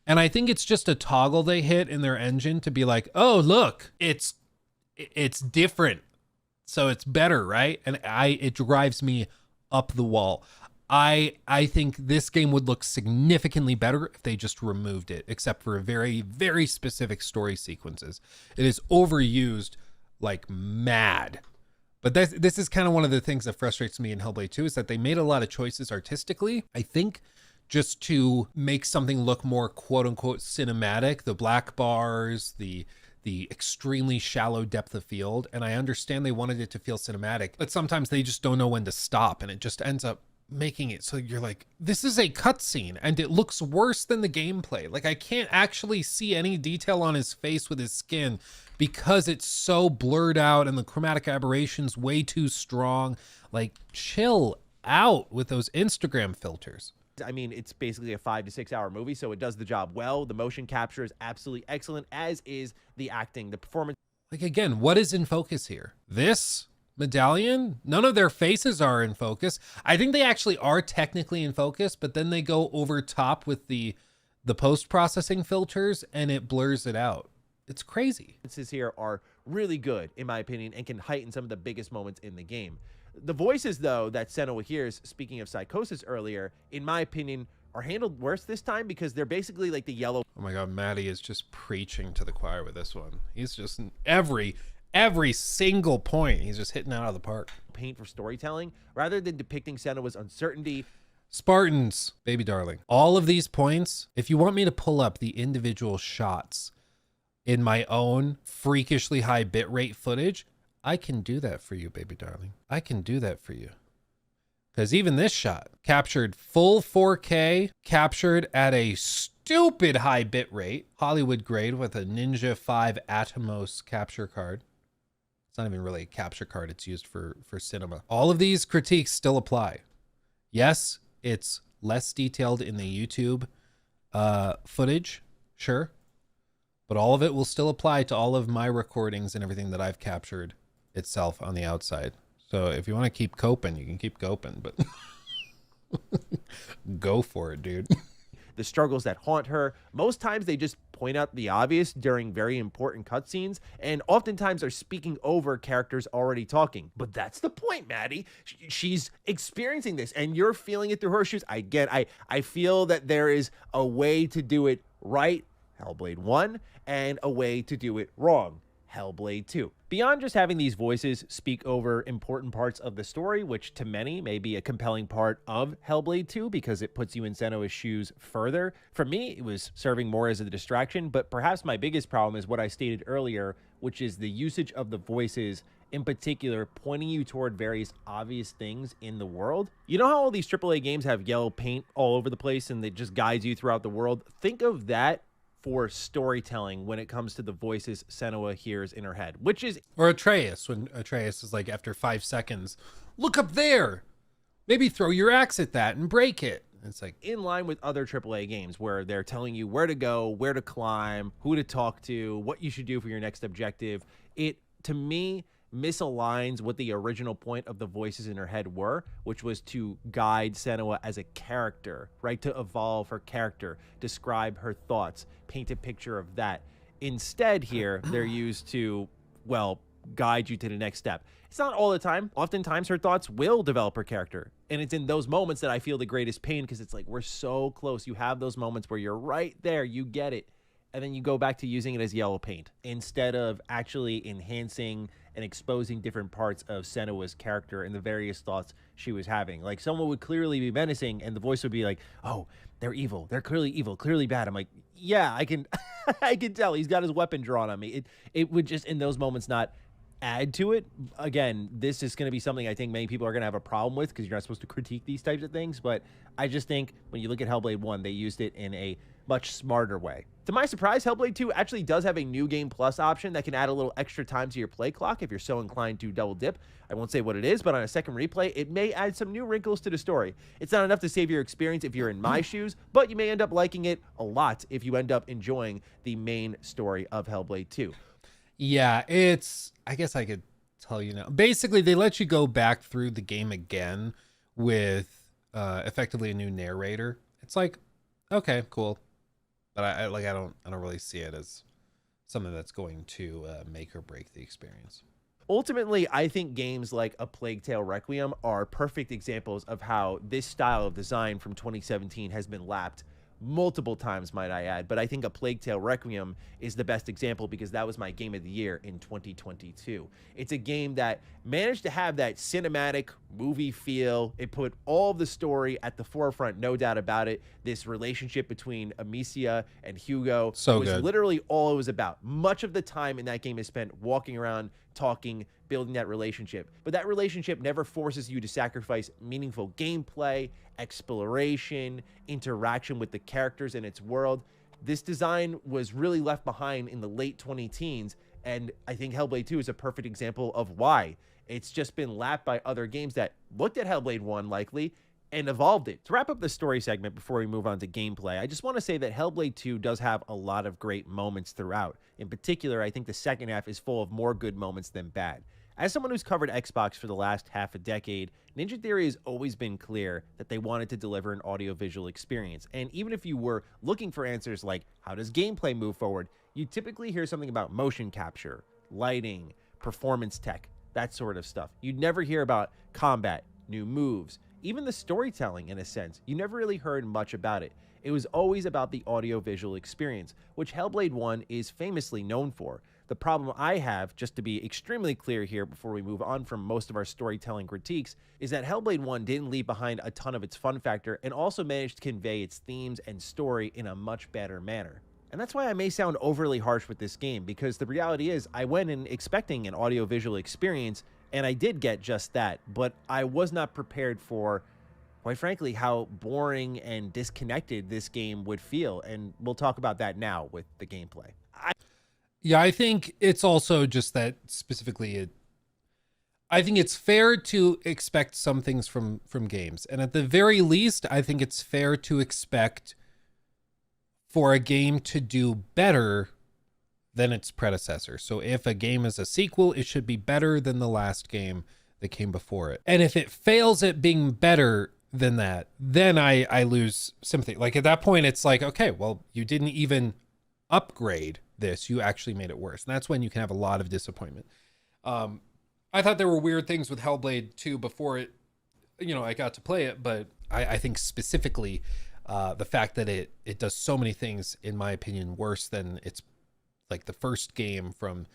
And I think it's just a toggle they hit in their engine to be like, oh, look, it's different So it's better, right? And it drives me up the wall. I think this game would look significantly better if they just removed it, except for very, very specific story sequences. It is overused like mad. But this is kind of one of the things that frustrates me in Hellblade 2 is that they made a lot of choices artistically, I think, just to make something look more quote unquote cinematic. The black bars, the extremely shallow depth of field. And I understand they wanted it to feel cinematic, but sometimes they just don't know when to stop. And it just ends up making it so you're like, this is a cutscene and it looks worse than the gameplay. Like I can't actually see any detail on his face with his skin because it's so blurred out and the chromatic aberration's way too strong. Like chill out with those Instagram filters. I mean, it's basically a 5 to 6 hour movie, so it does the job well. The motion capture is absolutely excellent, as is the acting, the performance. Like again, what is in focus here? This medallion? None of their faces are in focus. I think they actually are technically in focus, but then they go over top with the post-processing filters and it blurs it out. It's crazy. Here are really good, in my opinion, and can heighten some of the biggest moments in the game. The voices, though, that Senua hears, speaking of Psychosis earlier, in my opinion, are handled worse this time because they're basically like the yellow. Oh my God, Matty is just preaching to the choir with this one. He's just every single point, he's just hitting out of the park. Paint for storytelling, rather than depicting Senua's uncertainty. Spartans, baby darling. All of these points, if you want me to pull up the individual shots in my own freakishly high bitrate footage, I can do that for you, baby darling. I can do that for you. Because even this shot, captured full 4K, captured at a stupid high bit rate, Hollywood grade with a Ninja 5 Atomos capture card. It's not even really a capture card, it's used for cinema. All of these critiques still apply. Yes, it's less detailed in the YouTube footage, sure. But all of it will still apply to all of my recordings and everything that I've captured itself on the outside. So if you want to keep coping, you can keep coping, but go for it, dude. The struggles that haunt her. Most times they just point out the obvious during very important cutscenes, and oftentimes are speaking over characters already talking. But that's the point, Maddie. She's experiencing this, and you're feeling it through her shoes. I feel that there is a way to do it right, Hellblade 1, and a way to do it wrong, Hellblade 2. Beyond just having these voices speak over important parts of the story, which to many may be a compelling part of Hellblade 2 because it puts you in Senua's shoes further, for me it was serving more as a distraction. But perhaps my biggest problem is what I stated earlier, which is the usage of the voices, in particular pointing you toward various obvious things in the world. You know how all these AAA games have yellow paint all over the place and it just guides you throughout the world? Think of that for storytelling when it comes to the voices Senua hears in her head, which is... Or Atreus, when Atreus is like, after 5 seconds, look up there, maybe throw your axe at that and break it. It's like in line with other AAA games where they're telling you where to go, where to climb, who to talk to, what you should do for your next objective. It, to me, misaligns what the original point of the voices in her head were, which was to guide Senua as a character, right? To evolve her character, describe her thoughts, paint a picture of that. Instead here, they're used to, well, guide you to the next step. It's not all the time. Oftentimes her thoughts will develop her character. And it's in those moments that I feel the greatest pain because it's like, we're so close. You have those moments where you're right there, you get it. And then you go back to using it as yellow paint instead of actually enhancing and exposing different parts of Senua's character and the various thoughts she was having. Like someone would clearly be menacing and the voice would be like, oh, they're evil. They're clearly bad. I'm like, yeah, I can, I can tell he's got his weapon drawn on me. It would just in those moments not add to it. Again, this is going to be something I think many people are going to have a problem with because you're not supposed to critique these types of things. But I just think when you look at Hellblade 1, they used it in a much smarter way. To my surprise, Hellblade 2 actually does have a New Game Plus option that can add a little extra time to your play clock if you're so inclined to double dip. I won't say what it is, but on a second replay, it may add some new wrinkles to the story. It's not enough to save your experience if you're in my shoes, but you may end up liking it a lot if you end up enjoying the main story of Hellblade 2. Yeah, it's, I guess I could tell you now. Basically, they let you go back through the game again with effectively a new narrator. It's like, okay, cool. But I don't really see it as something that's going to make or break the experience. Ultimately, I think games like A Plague Tale Requiem are perfect examples of how this style of design from 2017 has been lapped multiple times, might I add. But I think A Plague Tale Requiem is the best example because that was my game of the year in 2022. It's a game that managed to have that cinematic movie feel. It put all of the story at the forefront, no doubt about it. This relationship between Amicia and Hugo was literally all it was about. Much of the time in that game is spent walking around, talking, building that relationship. But that relationship never forces you to sacrifice meaningful gameplay, exploration, interaction with the characters in its world. This design was really left behind in the late 2010s, and I think Hellblade 2 is a perfect example of why. It's just been lapped by other games that looked at Hellblade 1 likely and evolved it. To wrap up the story segment before we move on to gameplay, I just want to say that Hellblade 2 does have a lot of great moments throughout. In particular, I think the second half is full of more good moments than bad. As someone who's covered Xbox for the last half a decade, Ninja Theory has always been clear that they wanted to deliver an audiovisual experience. And even if you were looking for answers like how does gameplay move forward, you typically hear something about motion capture, lighting, performance tech, that sort of stuff. You'd never hear about combat, new moves, even the storytelling in a sense. You never really heard much about it. It was always about the audiovisual experience, which Hellblade 1 is famously known for. The problem I have, just to be extremely clear here before we move on from most of our storytelling critiques, is that Hellblade 1 didn't leave behind a ton of its fun factor and also managed to convey its themes and story in a much better manner. And that's why I may sound overly harsh with this game, because the reality is I went in expecting an audiovisual experience, and I did get just that, but I was not prepared for, quite frankly, how boring and disconnected this game would feel, and we'll talk about that now with the gameplay. Yeah, I think it's also just that specifically I think it's fair to expect some things from games. And at the very least, I think it's fair to expect for a game to do better than its predecessor. So if a game is a sequel, it should be better than the last game that came before it. And if it fails at being better than that, then I lose sympathy. Like at that point, it's like, okay, well, you didn't even upgrade this, you actually made it worse. And that's when you can have a lot of disappointment. I thought there were weird things with Hellblade 2 before it, I got to play it, but I think specifically the fact that it does so many things, in my opinion, worse than it's like the first game from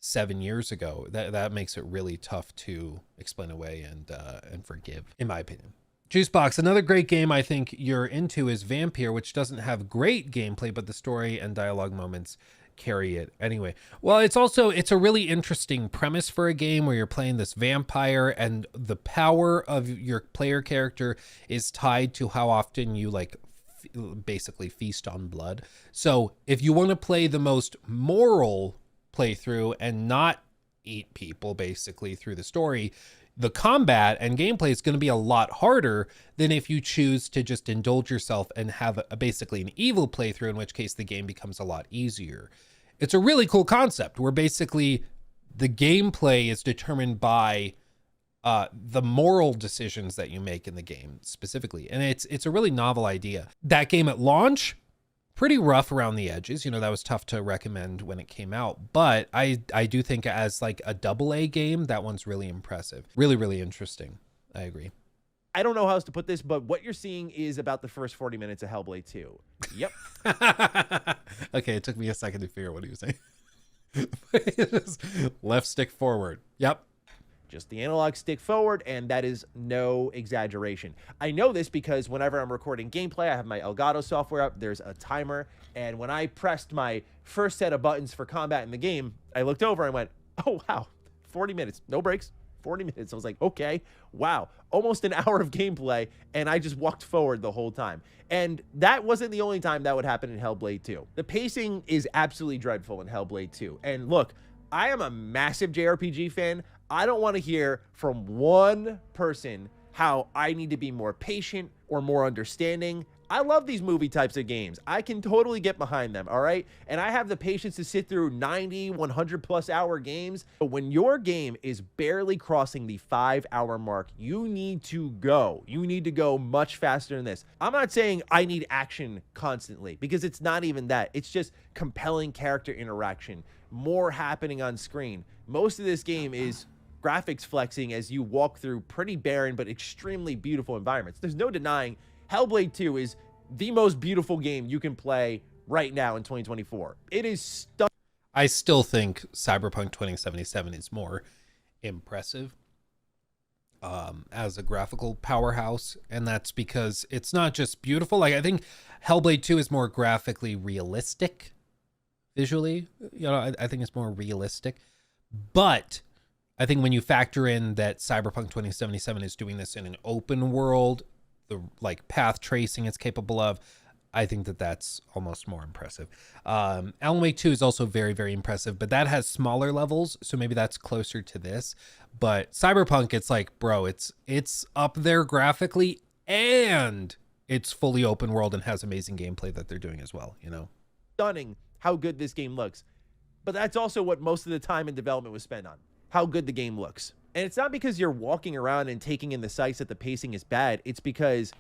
7 years ago, that makes it really tough to explain away and forgive, in my opinion. Juicebox, another great game I think you're into is Vampire, which doesn't have great gameplay, but the story and dialogue moments carry it anyway. Well, it's a really interesting premise for a game where you're playing this vampire and the power of your player character is tied to how often you basically feast on blood. So if you want to play the most moral playthrough and not eat people basically through the story, the combat and gameplay is going to be a lot harder than if you choose to just indulge yourself and have basically an evil playthrough, in which case the game becomes a lot easier. It's a really cool concept where basically the gameplay is determined by the moral decisions that you make in the game specifically. And it's a really novel idea. That game at launch, pretty rough around the edges. That was tough to recommend when it came out, but I do think as like a AA game, that one's really impressive. Really, really interesting. I agree. I don't know how else to put this, but what you're seeing is about the first 40 minutes of Hellblade 2. Yep. Okay, it took me a second to figure out what he was saying. Left stick forward. Yep. Just the analog stick forward, and that is no exaggeration. I know this because whenever I'm recording gameplay, I have my Elgato software up, there's a timer, and when I pressed my first set of buttons for combat in the game, I looked over and went, oh wow, 40 minutes, no breaks, 40 minutes. I was like, okay, wow, almost an hour of gameplay, and I just walked forward the whole time. And that wasn't the only time that would happen in Hellblade 2. The pacing is absolutely dreadful in Hellblade 2. And look, I am a massive JRPG fan. I don't want to hear from one person how I need to be more patient or more understanding. I love these movie types of games. I can totally get behind them, all right? And I have the patience to sit through 90, 100 plus hour games. But when your game is barely crossing the 5-hour mark, you need to go. You need to go much faster than this. I'm not saying I need action constantly, because it's not even that. It's just compelling character interaction, more happening on screen, most of this game is graphics flexing as you walk through pretty barren but extremely beautiful environments. There's no denying Hellblade 2 is the most beautiful game you can play right now in 2024. It is stunning. I still think Cyberpunk 2077 is more impressive as a graphical powerhouse, and that's because it's not just beautiful. Like, I think Hellblade 2 is more graphically realistic visually. You know, I think it's more realistic, but I think when you factor in that Cyberpunk 2077 is doing this in an open world, the like path tracing it's capable of, I think that that's almost more impressive. Alan Wake 2 is also very, very impressive, but that has smaller levels, so maybe that's closer to this. But Cyberpunk, it's like, bro, it's up there graphically, and it's fully open world and has amazing gameplay that they're doing as well, you know? Stunning how good this game looks. But that's also what most of the time in development was spent on, how good the game looks. And it's not because you're walking around and taking in the sights that the pacing is bad. It's because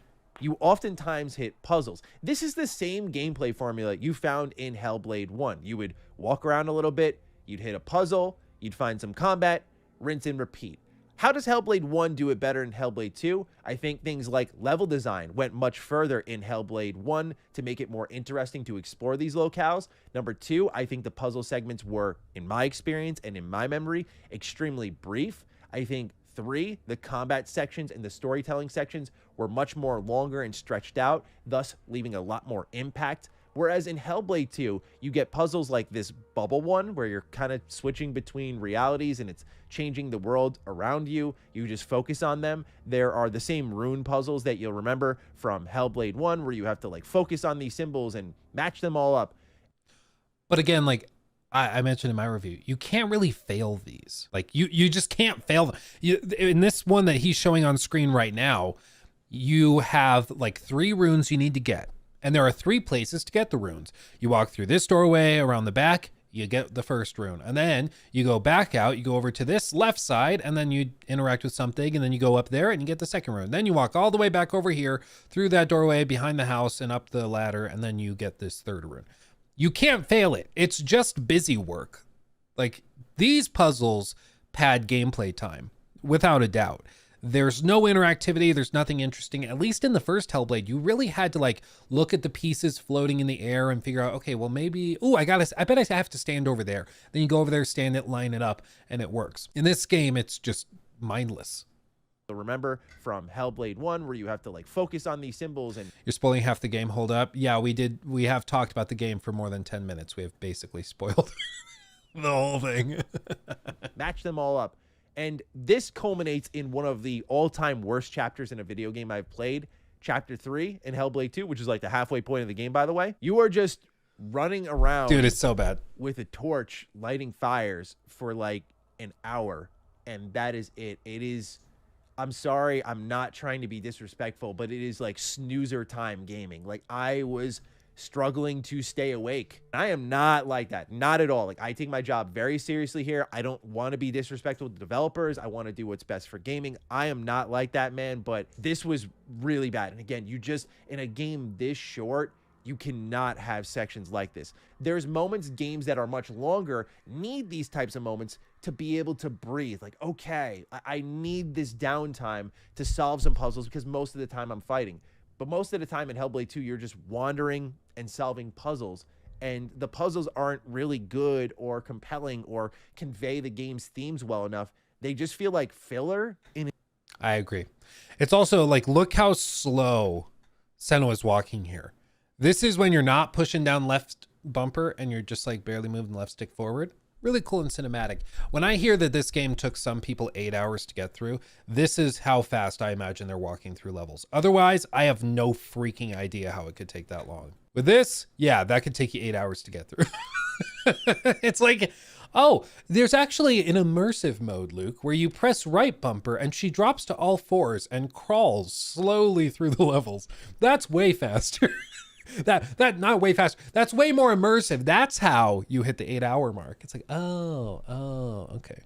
you oftentimes hit puzzles. This is the same gameplay formula you found in Hellblade 1. You would walk around a little bit, you'd hit a puzzle, you'd find some combat, rinse and repeat. How does Hellblade 1 do it better than Hellblade 2? I think things like level design went much further in Hellblade 1 to make it more interesting to explore these locales. Number 2, I think the puzzle segments were, in my experience and in my memory, extremely brief. I think 3, the combat sections and the storytelling sections were much more longer and stretched out, thus leaving a lot more impact. Whereas in Hellblade 2, you get puzzles like this bubble one where you're kind of switching between realities and it's changing the world around you. You just focus on them. There are the same rune puzzles that you'll remember from Hellblade 1 where you have to like focus on these symbols and match them all up. But again, like I mentioned in my review, you can't really fail these. Like you just can't fail them. In this one that he's showing on screen right now, you have like 3 runes you need to get. And there are 3 places to get the runes. You walk through this doorway around the back, you get the first rune. And then you go back out, you go over to this left side, and then you interact with something, and then you go up there and you get the second rune. Then you walk all the way back over here through that doorway behind the house and up the ladder, and then you get this third rune. You can't fail it. It's just busy work. Like, these puzzles pad gameplay time, without a doubt. There's no interactivity. There's nothing interesting. At least in the first Hellblade, you really had to like look at the pieces floating in the air and figure out, okay, well maybe, I bet I have to stand over there. Then you go over there, stand it, line it up, and it works. In this game, it's just mindless. Remember from Hellblade 1 where you have to like focus on these symbols and you're spoiling half the game. Hold up. Yeah, we have talked about the game for more than 10 minutes. We have basically spoiled the whole thing. match them all up. And this culminates in one of the all-time worst chapters in a video game I've played, Chapter 3 in Hellblade 2, which is like the halfway point of the game, by the way. You are just running around. Dude, it's so bad. With a torch, lighting fires for like an hour, and that is it. It is, I'm sorry, I'm not trying to be disrespectful, but it is like snoozer time gaming. Like, I was struggling to stay awake. I am not like that. Not at all. Like, I take my job very seriously here. I don't want to be disrespectful to developers. I want to do what's best for gaming. I am not like that, man, but this was really bad. And again, you just, in a game this short, you cannot have sections like this. There's moments, games that are much longer need these types of moments to be able to breathe. Like, okay, I need this downtime to solve some puzzles because most of the time I'm fighting. But most of the time in Hellblade 2, you're just wandering and solving puzzles. And the puzzles aren't really good or compelling or convey the game's themes well enough. They just feel like filler. I agree. It's also like, look how slow Senna is walking here. This is when you're not pushing down left bumper and you're just like barely moving left stick forward. Really cool and cinematic. When I hear that this game took some people 8 hours to get through, this is how fast I imagine they're walking through levels. Otherwise, I have no freaking idea how it could take that long. With this, yeah, that could take you 8 hours to get through. It's like, oh, there's actually an immersive mode, Luke, where you press right bumper and she drops to all fours and crawls slowly through the levels. That's way faster. That not way faster. That's way more immersive. That's how you hit the 8 hour mark. It's like, okay,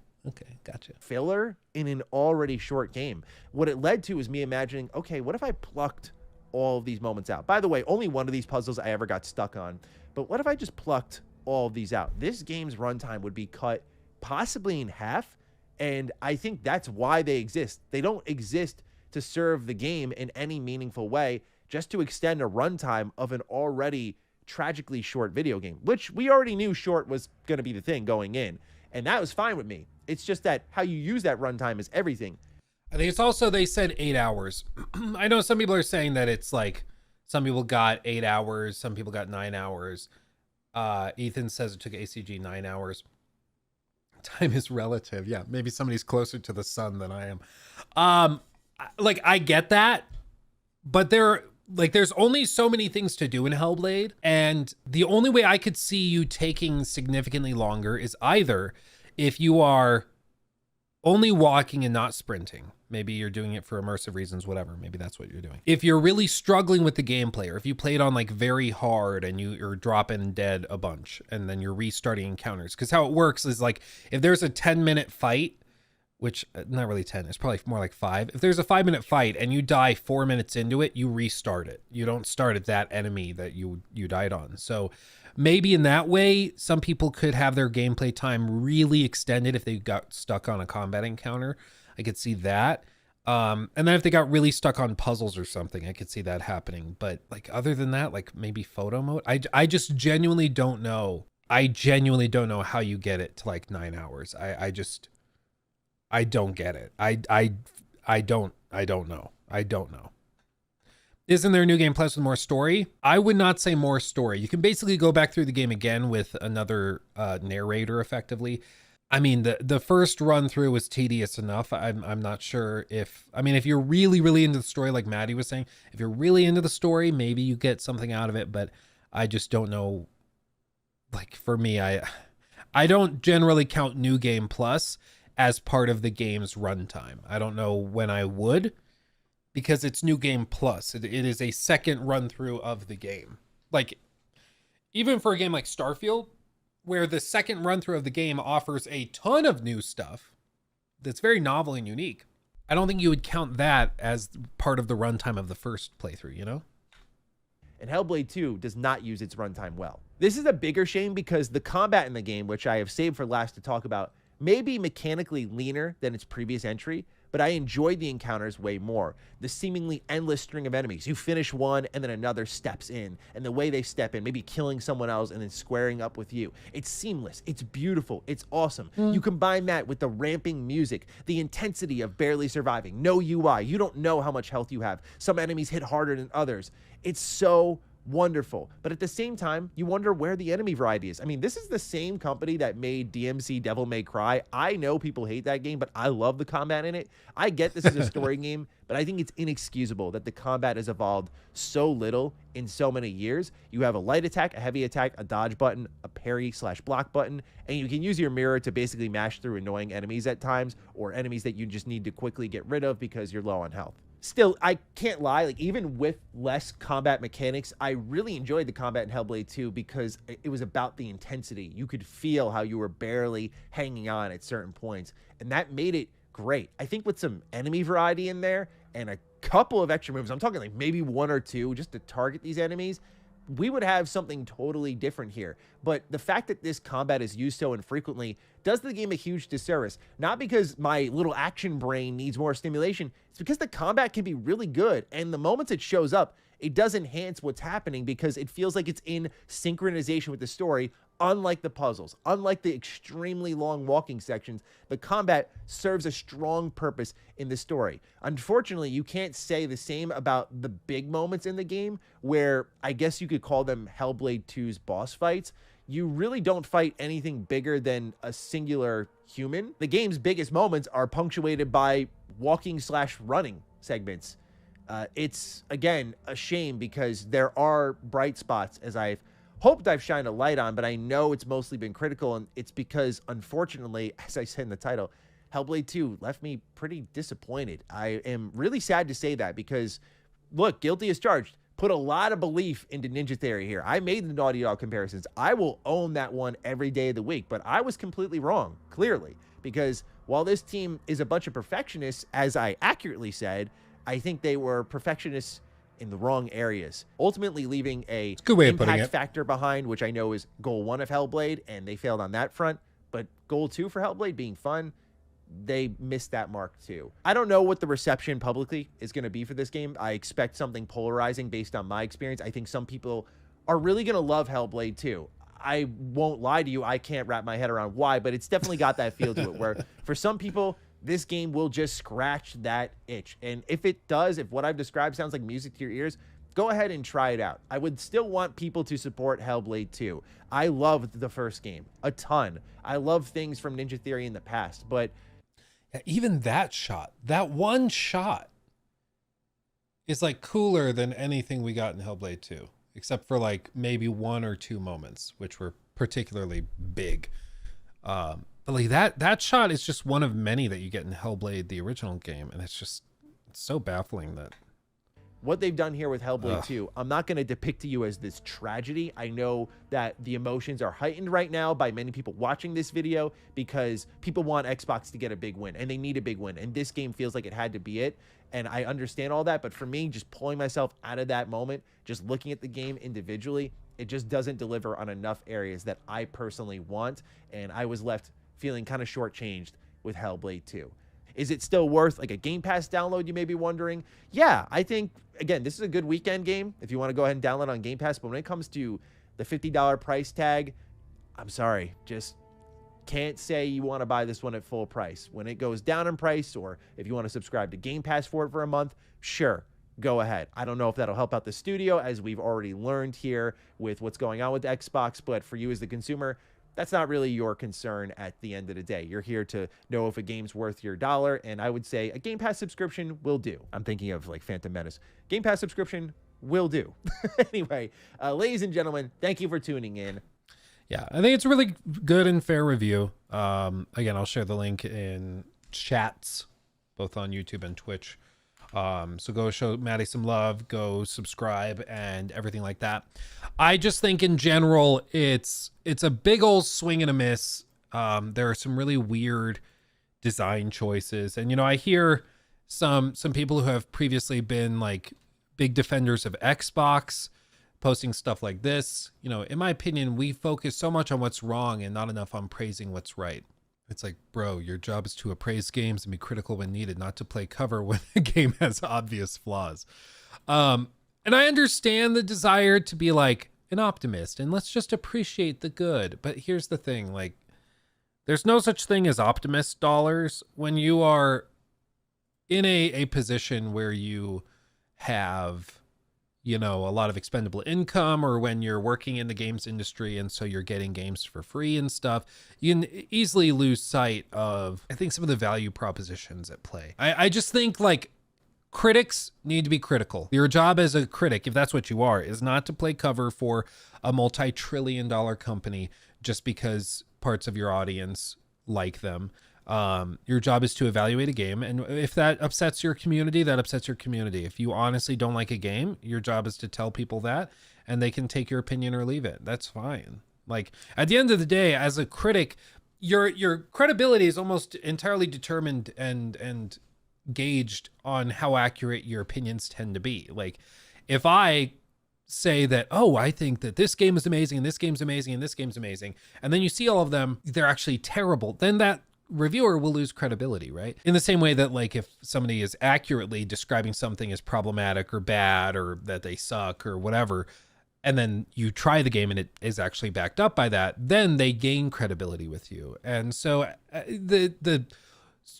gotcha. Filler in an already short game. What it led to is me imagining, okay, what if I plucked all of these moments out? By the way, only one of these puzzles I ever got stuck on. But what if I just plucked all of these out? This game's runtime would be cut possibly in half. And I think that's why they exist. They don't exist to serve the game in any meaningful way, just to extend a runtime of an already tragically short video game, which we already knew short was going to be the thing going in. And that was fine with me. It's just that how you use that runtime is everything. I think it's also, they said 8 hours. I know some people are saying that it's like, some people got 8 hours, some people got 9 hours. Ethan says it took ACG 9 hours. Time is relative. Yeah, maybe somebody's closer to the sun than I am. Like, I get that, but there's only so many things to do in Hellblade, and the only way I could see you taking significantly longer is either if you are only walking and not sprinting. Maybe you're doing it for immersive reasons, whatever. Maybe that's what you're doing. If you're really struggling with the gameplay, or if you played on like very hard and you're dropping dead a bunch and then you're restarting encounters. Because how it works is like, if there's a 10-minute fight, which not really 10, it's probably more like 5. If there's a 5-minute fight and you die 4 minutes into it, you restart it. You don't start at that enemy that you died on. So maybe in that way, some people could have their gameplay time really extended if they got stuck on a combat encounter. I could see that. And then if they got really stuck on puzzles or something, I could see that happening. But like, other than that, like maybe photo mode, I just genuinely don't know. I genuinely don't know how you get it to like 9 hours. I don't get it. I don't know. I don't know. Isn't there a new game plus with more story? I would not say more story. You can basically go back through the game again with another narrator effectively. I mean, the first run through was tedious enough. I'm not sure if you're really, really into the story, like Maddie was saying, if you're really into the story, maybe you get something out of it, but I just don't know. Like for me, I don't generally count New Game Plus as part of the game's runtime. I don't know when I would, because it's New Game Plus. It is a second run through of the game. Like, even for a game like Starfield, where the second run through of the game offers a ton of new stuff that's very novel and unique, I don't think you would count that as part of the runtime of the first playthrough, you know? And Hellblade 2 does not use its runtime well. This is a bigger shame because the combat in the game, which I have saved for last to talk about, may be mechanically leaner than its previous entry, but I enjoyed the encounters way more. The seemingly endless string of enemies. You finish one and then another steps in, and the way they step in, maybe killing someone else and then squaring up with you. It's seamless. It's beautiful. It's awesome. You combine that with the ramping music, the intensity of barely surviving, no UI. You don't know how much health you have. Some enemies hit harder than others. It's so wonderful, but at the same time, you wonder where the enemy variety is. I mean, this is the same company that made DMC Devil May Cry. I know people hate that game, but I love the combat in it. I get this is a story game, but I think it's inexcusable that the combat has evolved so little in so many years. You have a light attack, a heavy attack, a dodge button, a parry/block button, and you can use your mirror to basically mash through annoying enemies at times, or enemies that you just need to quickly get rid of because you're low on health. Still, I can't lie, like even with less combat mechanics, I really enjoyed the combat in Hellblade 2 because it was about the intensity. You could feel how you were barely hanging on at certain points, and that made it great. I think with some enemy variety in there and a couple of extra moves, I'm talking like maybe 1 or 2 just to target these enemies, we would have something totally different here. But the fact that this combat is used so infrequently does the game a huge disservice. Not because my little action brain needs more stimulation, it's because the combat can be really good, and the moments it shows up, it does enhance what's happening because it feels like it's in synchronization with the story. Unlike the puzzles, unlike the extremely long walking sections, the combat serves a strong purpose in the story. Unfortunately, you can't say the same about the big moments in the game, where I guess you could call them Hellblade 2's boss fights. You really don't fight anything bigger than a singular human. The game's biggest moments are punctuated by walking/running segments. It's, again, a shame because there are bright spots, as I've hoped I've shined a light on, but I know it's mostly been critical, and it's because, unfortunately, as I said in the title, Hellblade 2 left me pretty disappointed. I am really sad to say that because, look, guilty as charged. Put a lot of belief into Ninja Theory here. I made the Naughty Dog comparisons. I will own that one every day of the week, but I was completely wrong, clearly, because while this team is a bunch of perfectionists, as I accurately said, I think they were perfectionists in the wrong areas, ultimately leaving a good way of putting impact it. factor behind, which I know is goal 1 of Hellblade, and they failed on that front. But goal 2 for Hellblade being fun, they missed that mark too. I don't know what the reception publicly is going to be for this game. I expect something polarizing based on my experience. I think some people are really going to love Hellblade too. I won't lie to you, I can't wrap my head around why, but it's definitely got that feel to it where for some people, this game will just scratch that itch. And if it does, if what I've described sounds like music to your ears, go ahead and try it out. I would still want people to support Hellblade 2. I loved the first game a ton. I love things from Ninja Theory in the past, but even that shot, that one shot is like cooler than anything we got in Hellblade 2, except for like maybe 1 or 2 moments, which were particularly big. But like that shot is just one of many that you get in Hellblade, the original game. And it's so baffling that what they've done here with Hellblade 2, I'm not going to depict to you as this tragedy. I know that the emotions are heightened right now by many people watching this video because people want Xbox to get a big win and they need a big win. And this game feels like it had to be it. And I understand all that. But for me, just pulling myself out of that moment, just looking at the game individually, it just doesn't deliver on enough areas that I personally want. And I was left feeling kind of shortchanged with Hellblade 2. Is it still worth like a Game Pass download, you may be wondering? Yeah, I think, again, this is a good weekend game if you want to go ahead and download on Game Pass. But when it comes to the $50 price tag, I'm sorry, just can't say you want to buy this one at full price. When it goes down in price, or if you want to subscribe to Game Pass for it for a month, sure, go ahead. I don't know if that'll help out the studio, as we've already learned here with what's going on with Xbox, but for you as the consumer, that's not really your concern at the end of the day. You're here to know if a game's worth your dollar, and I would say a Game Pass subscription will do. I'm thinking of like Phantom Menace. Game Pass subscription will do. Anyway, ladies and gentlemen, thank you for tuning in. Yeah, I think it's a really good and fair review. Again, I'll share the link in chats, both on YouTube and Twitch. So go show Matty some love, go subscribe and everything like that. I just think in general, it's a big old swing and a miss. There are some really weird design choices. And, you know, I hear some people who have previously been like big defenders of Xbox posting stuff like this. You know, in my opinion, we focus so much on what's wrong and not enough on praising what's right. It's like, bro, your job is to appraise games and be critical when needed, not to play cover when a game has obvious flaws. And I understand the desire to be like an optimist and let's just appreciate the good. But here's the thing, like, there's no such thing as optimist dollars when you are in a position where you have, you know, a lot of expendable income, or when you're working in the games industry and so you're getting games for free and stuff, you can easily lose sight of, I think, some of the value propositions at play. I just think like critics need to be critical. Your job as a critic, if that's what you are, is not to play cover for a multi-trillion-dollar company just because parts of your audience like them. Your job is to evaluate a game, and if that upsets your community, that upsets your community. If you honestly don't like a game, your job is to tell people that, and they can take your opinion or leave it. That's fine. Like, at the end of the day, as a critic, your credibility is almost entirely determined and gauged on how accurate your opinions tend to be. Like, if I say that, oh, I think that this game is amazing and this game's amazing and this game's amazing, and then you see all of them, they're actually terrible, then that reviewer will lose credibility, right? In the same way that, like, if somebody is accurately describing something as problematic or bad or that they suck or whatever, and then you try the game and it is actually backed up by that, then they gain credibility with you. And so the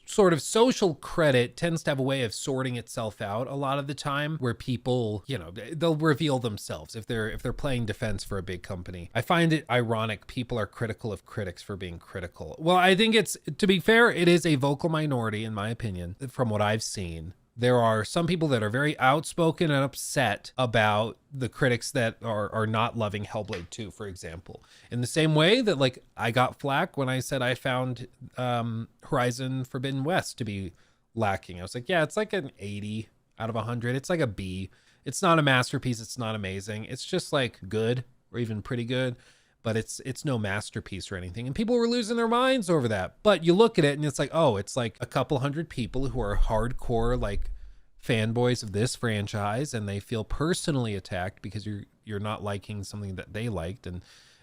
sort of social credit tends to have a way of sorting itself out a lot of the time, where people, you know, they'll reveal themselves if they're playing defense for a big company. I find it ironic people are critical of critics for being critical. Well, I think it's, to be fair, it is a vocal minority in my opinion. From what I've seen, there are some people that are very outspoken and upset about the critics that are not loving Hellblade 2, for example. In the same way that, like, I got flack when I said I found Horizon Forbidden West to be lacking. I was like, yeah, it's like an 80 out of 100. It's like a B. It's not a masterpiece. It's not amazing. It's just like good or even pretty good, but it's no masterpiece or anything. And people were losing their minds over that. But you look at it and it's like, oh, it's like a couple hundred people who are hardcore, like, fanboys of this franchise, and they feel personally attacked because you're not liking something that they liked. And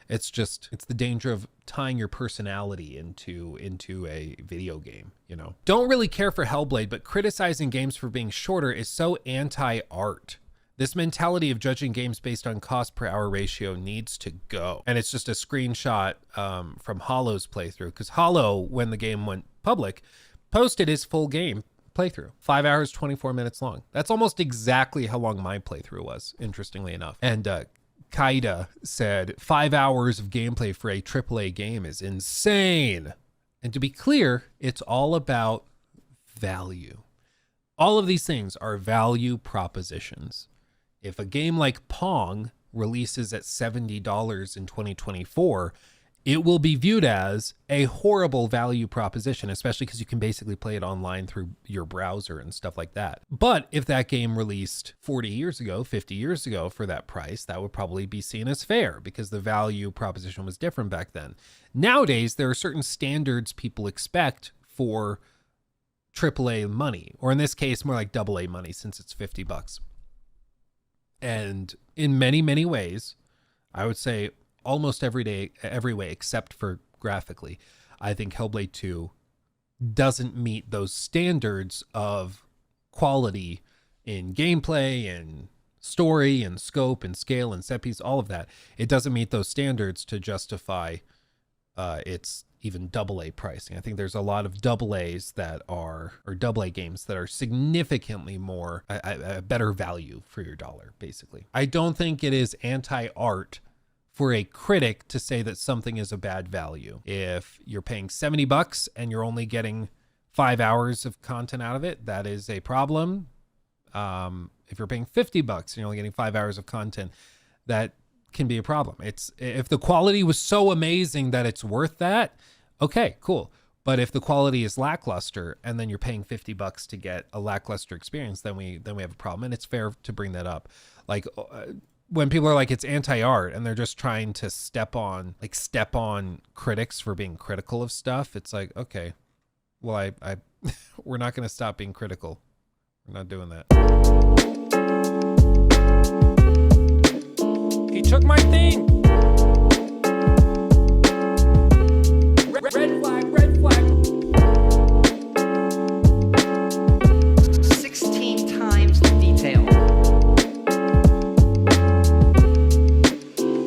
It's the danger of tying your personality into a video game, you know. Don't really care for Hellblade, but criticizing games for being shorter is so anti-art. This mentality of judging games based on cost per hour ratio needs to go. And it's just a screenshot from Hollow's playthrough, because Hollow, when the game went public, posted his full game playthrough. 5 hours, 24 minutes long. That's almost exactly how long my playthrough was, interestingly enough. And Kaida said 5 hours of gameplay for a AAA game is insane. And to be clear, it's all about value. All of these things are value propositions. If a game like Pong releases at $70 in 2024, it will be viewed as a horrible value proposition, especially because you can basically play it online through your browser and stuff like that. But if that game released 40 years ago, 50 years ago for that price, that would probably be seen as fair because the value proposition was different back then. Nowadays, there are certain standards people expect for AAA money, or in this case, more like AA money since it's $50. And in many, many ways, I would say almost every way except for graphically, I think Hellblade 2 doesn't meet those standards of quality in gameplay and story and scope and scale and set piece, all of that. It doesn't meet those standards to justify its even AA pricing. I think there's a lot of AA's that are, or AA games that are significantly more, a better value for your dollar, basically. I don't think it is anti-art for a critic to say that something is a bad value. If you're paying $70 and you're only getting 5 hours of content out of it, that is a problem. If you're paying $50 and you're only getting 5 hours of content, that can be a problem. It's, if the quality was so amazing that it's worth that, okay, cool. But if the quality is lackluster and then you're paying $50 to get a lackluster experience, then we have a problem. And it's fair to bring that up. Like when people are like, it's anti-art and they're just trying to step on critics for being critical of stuff. It's like, okay, well, we're not going to stop being critical. We're not doing that. He took my thing. Red flag, red flag. 16 times the detail.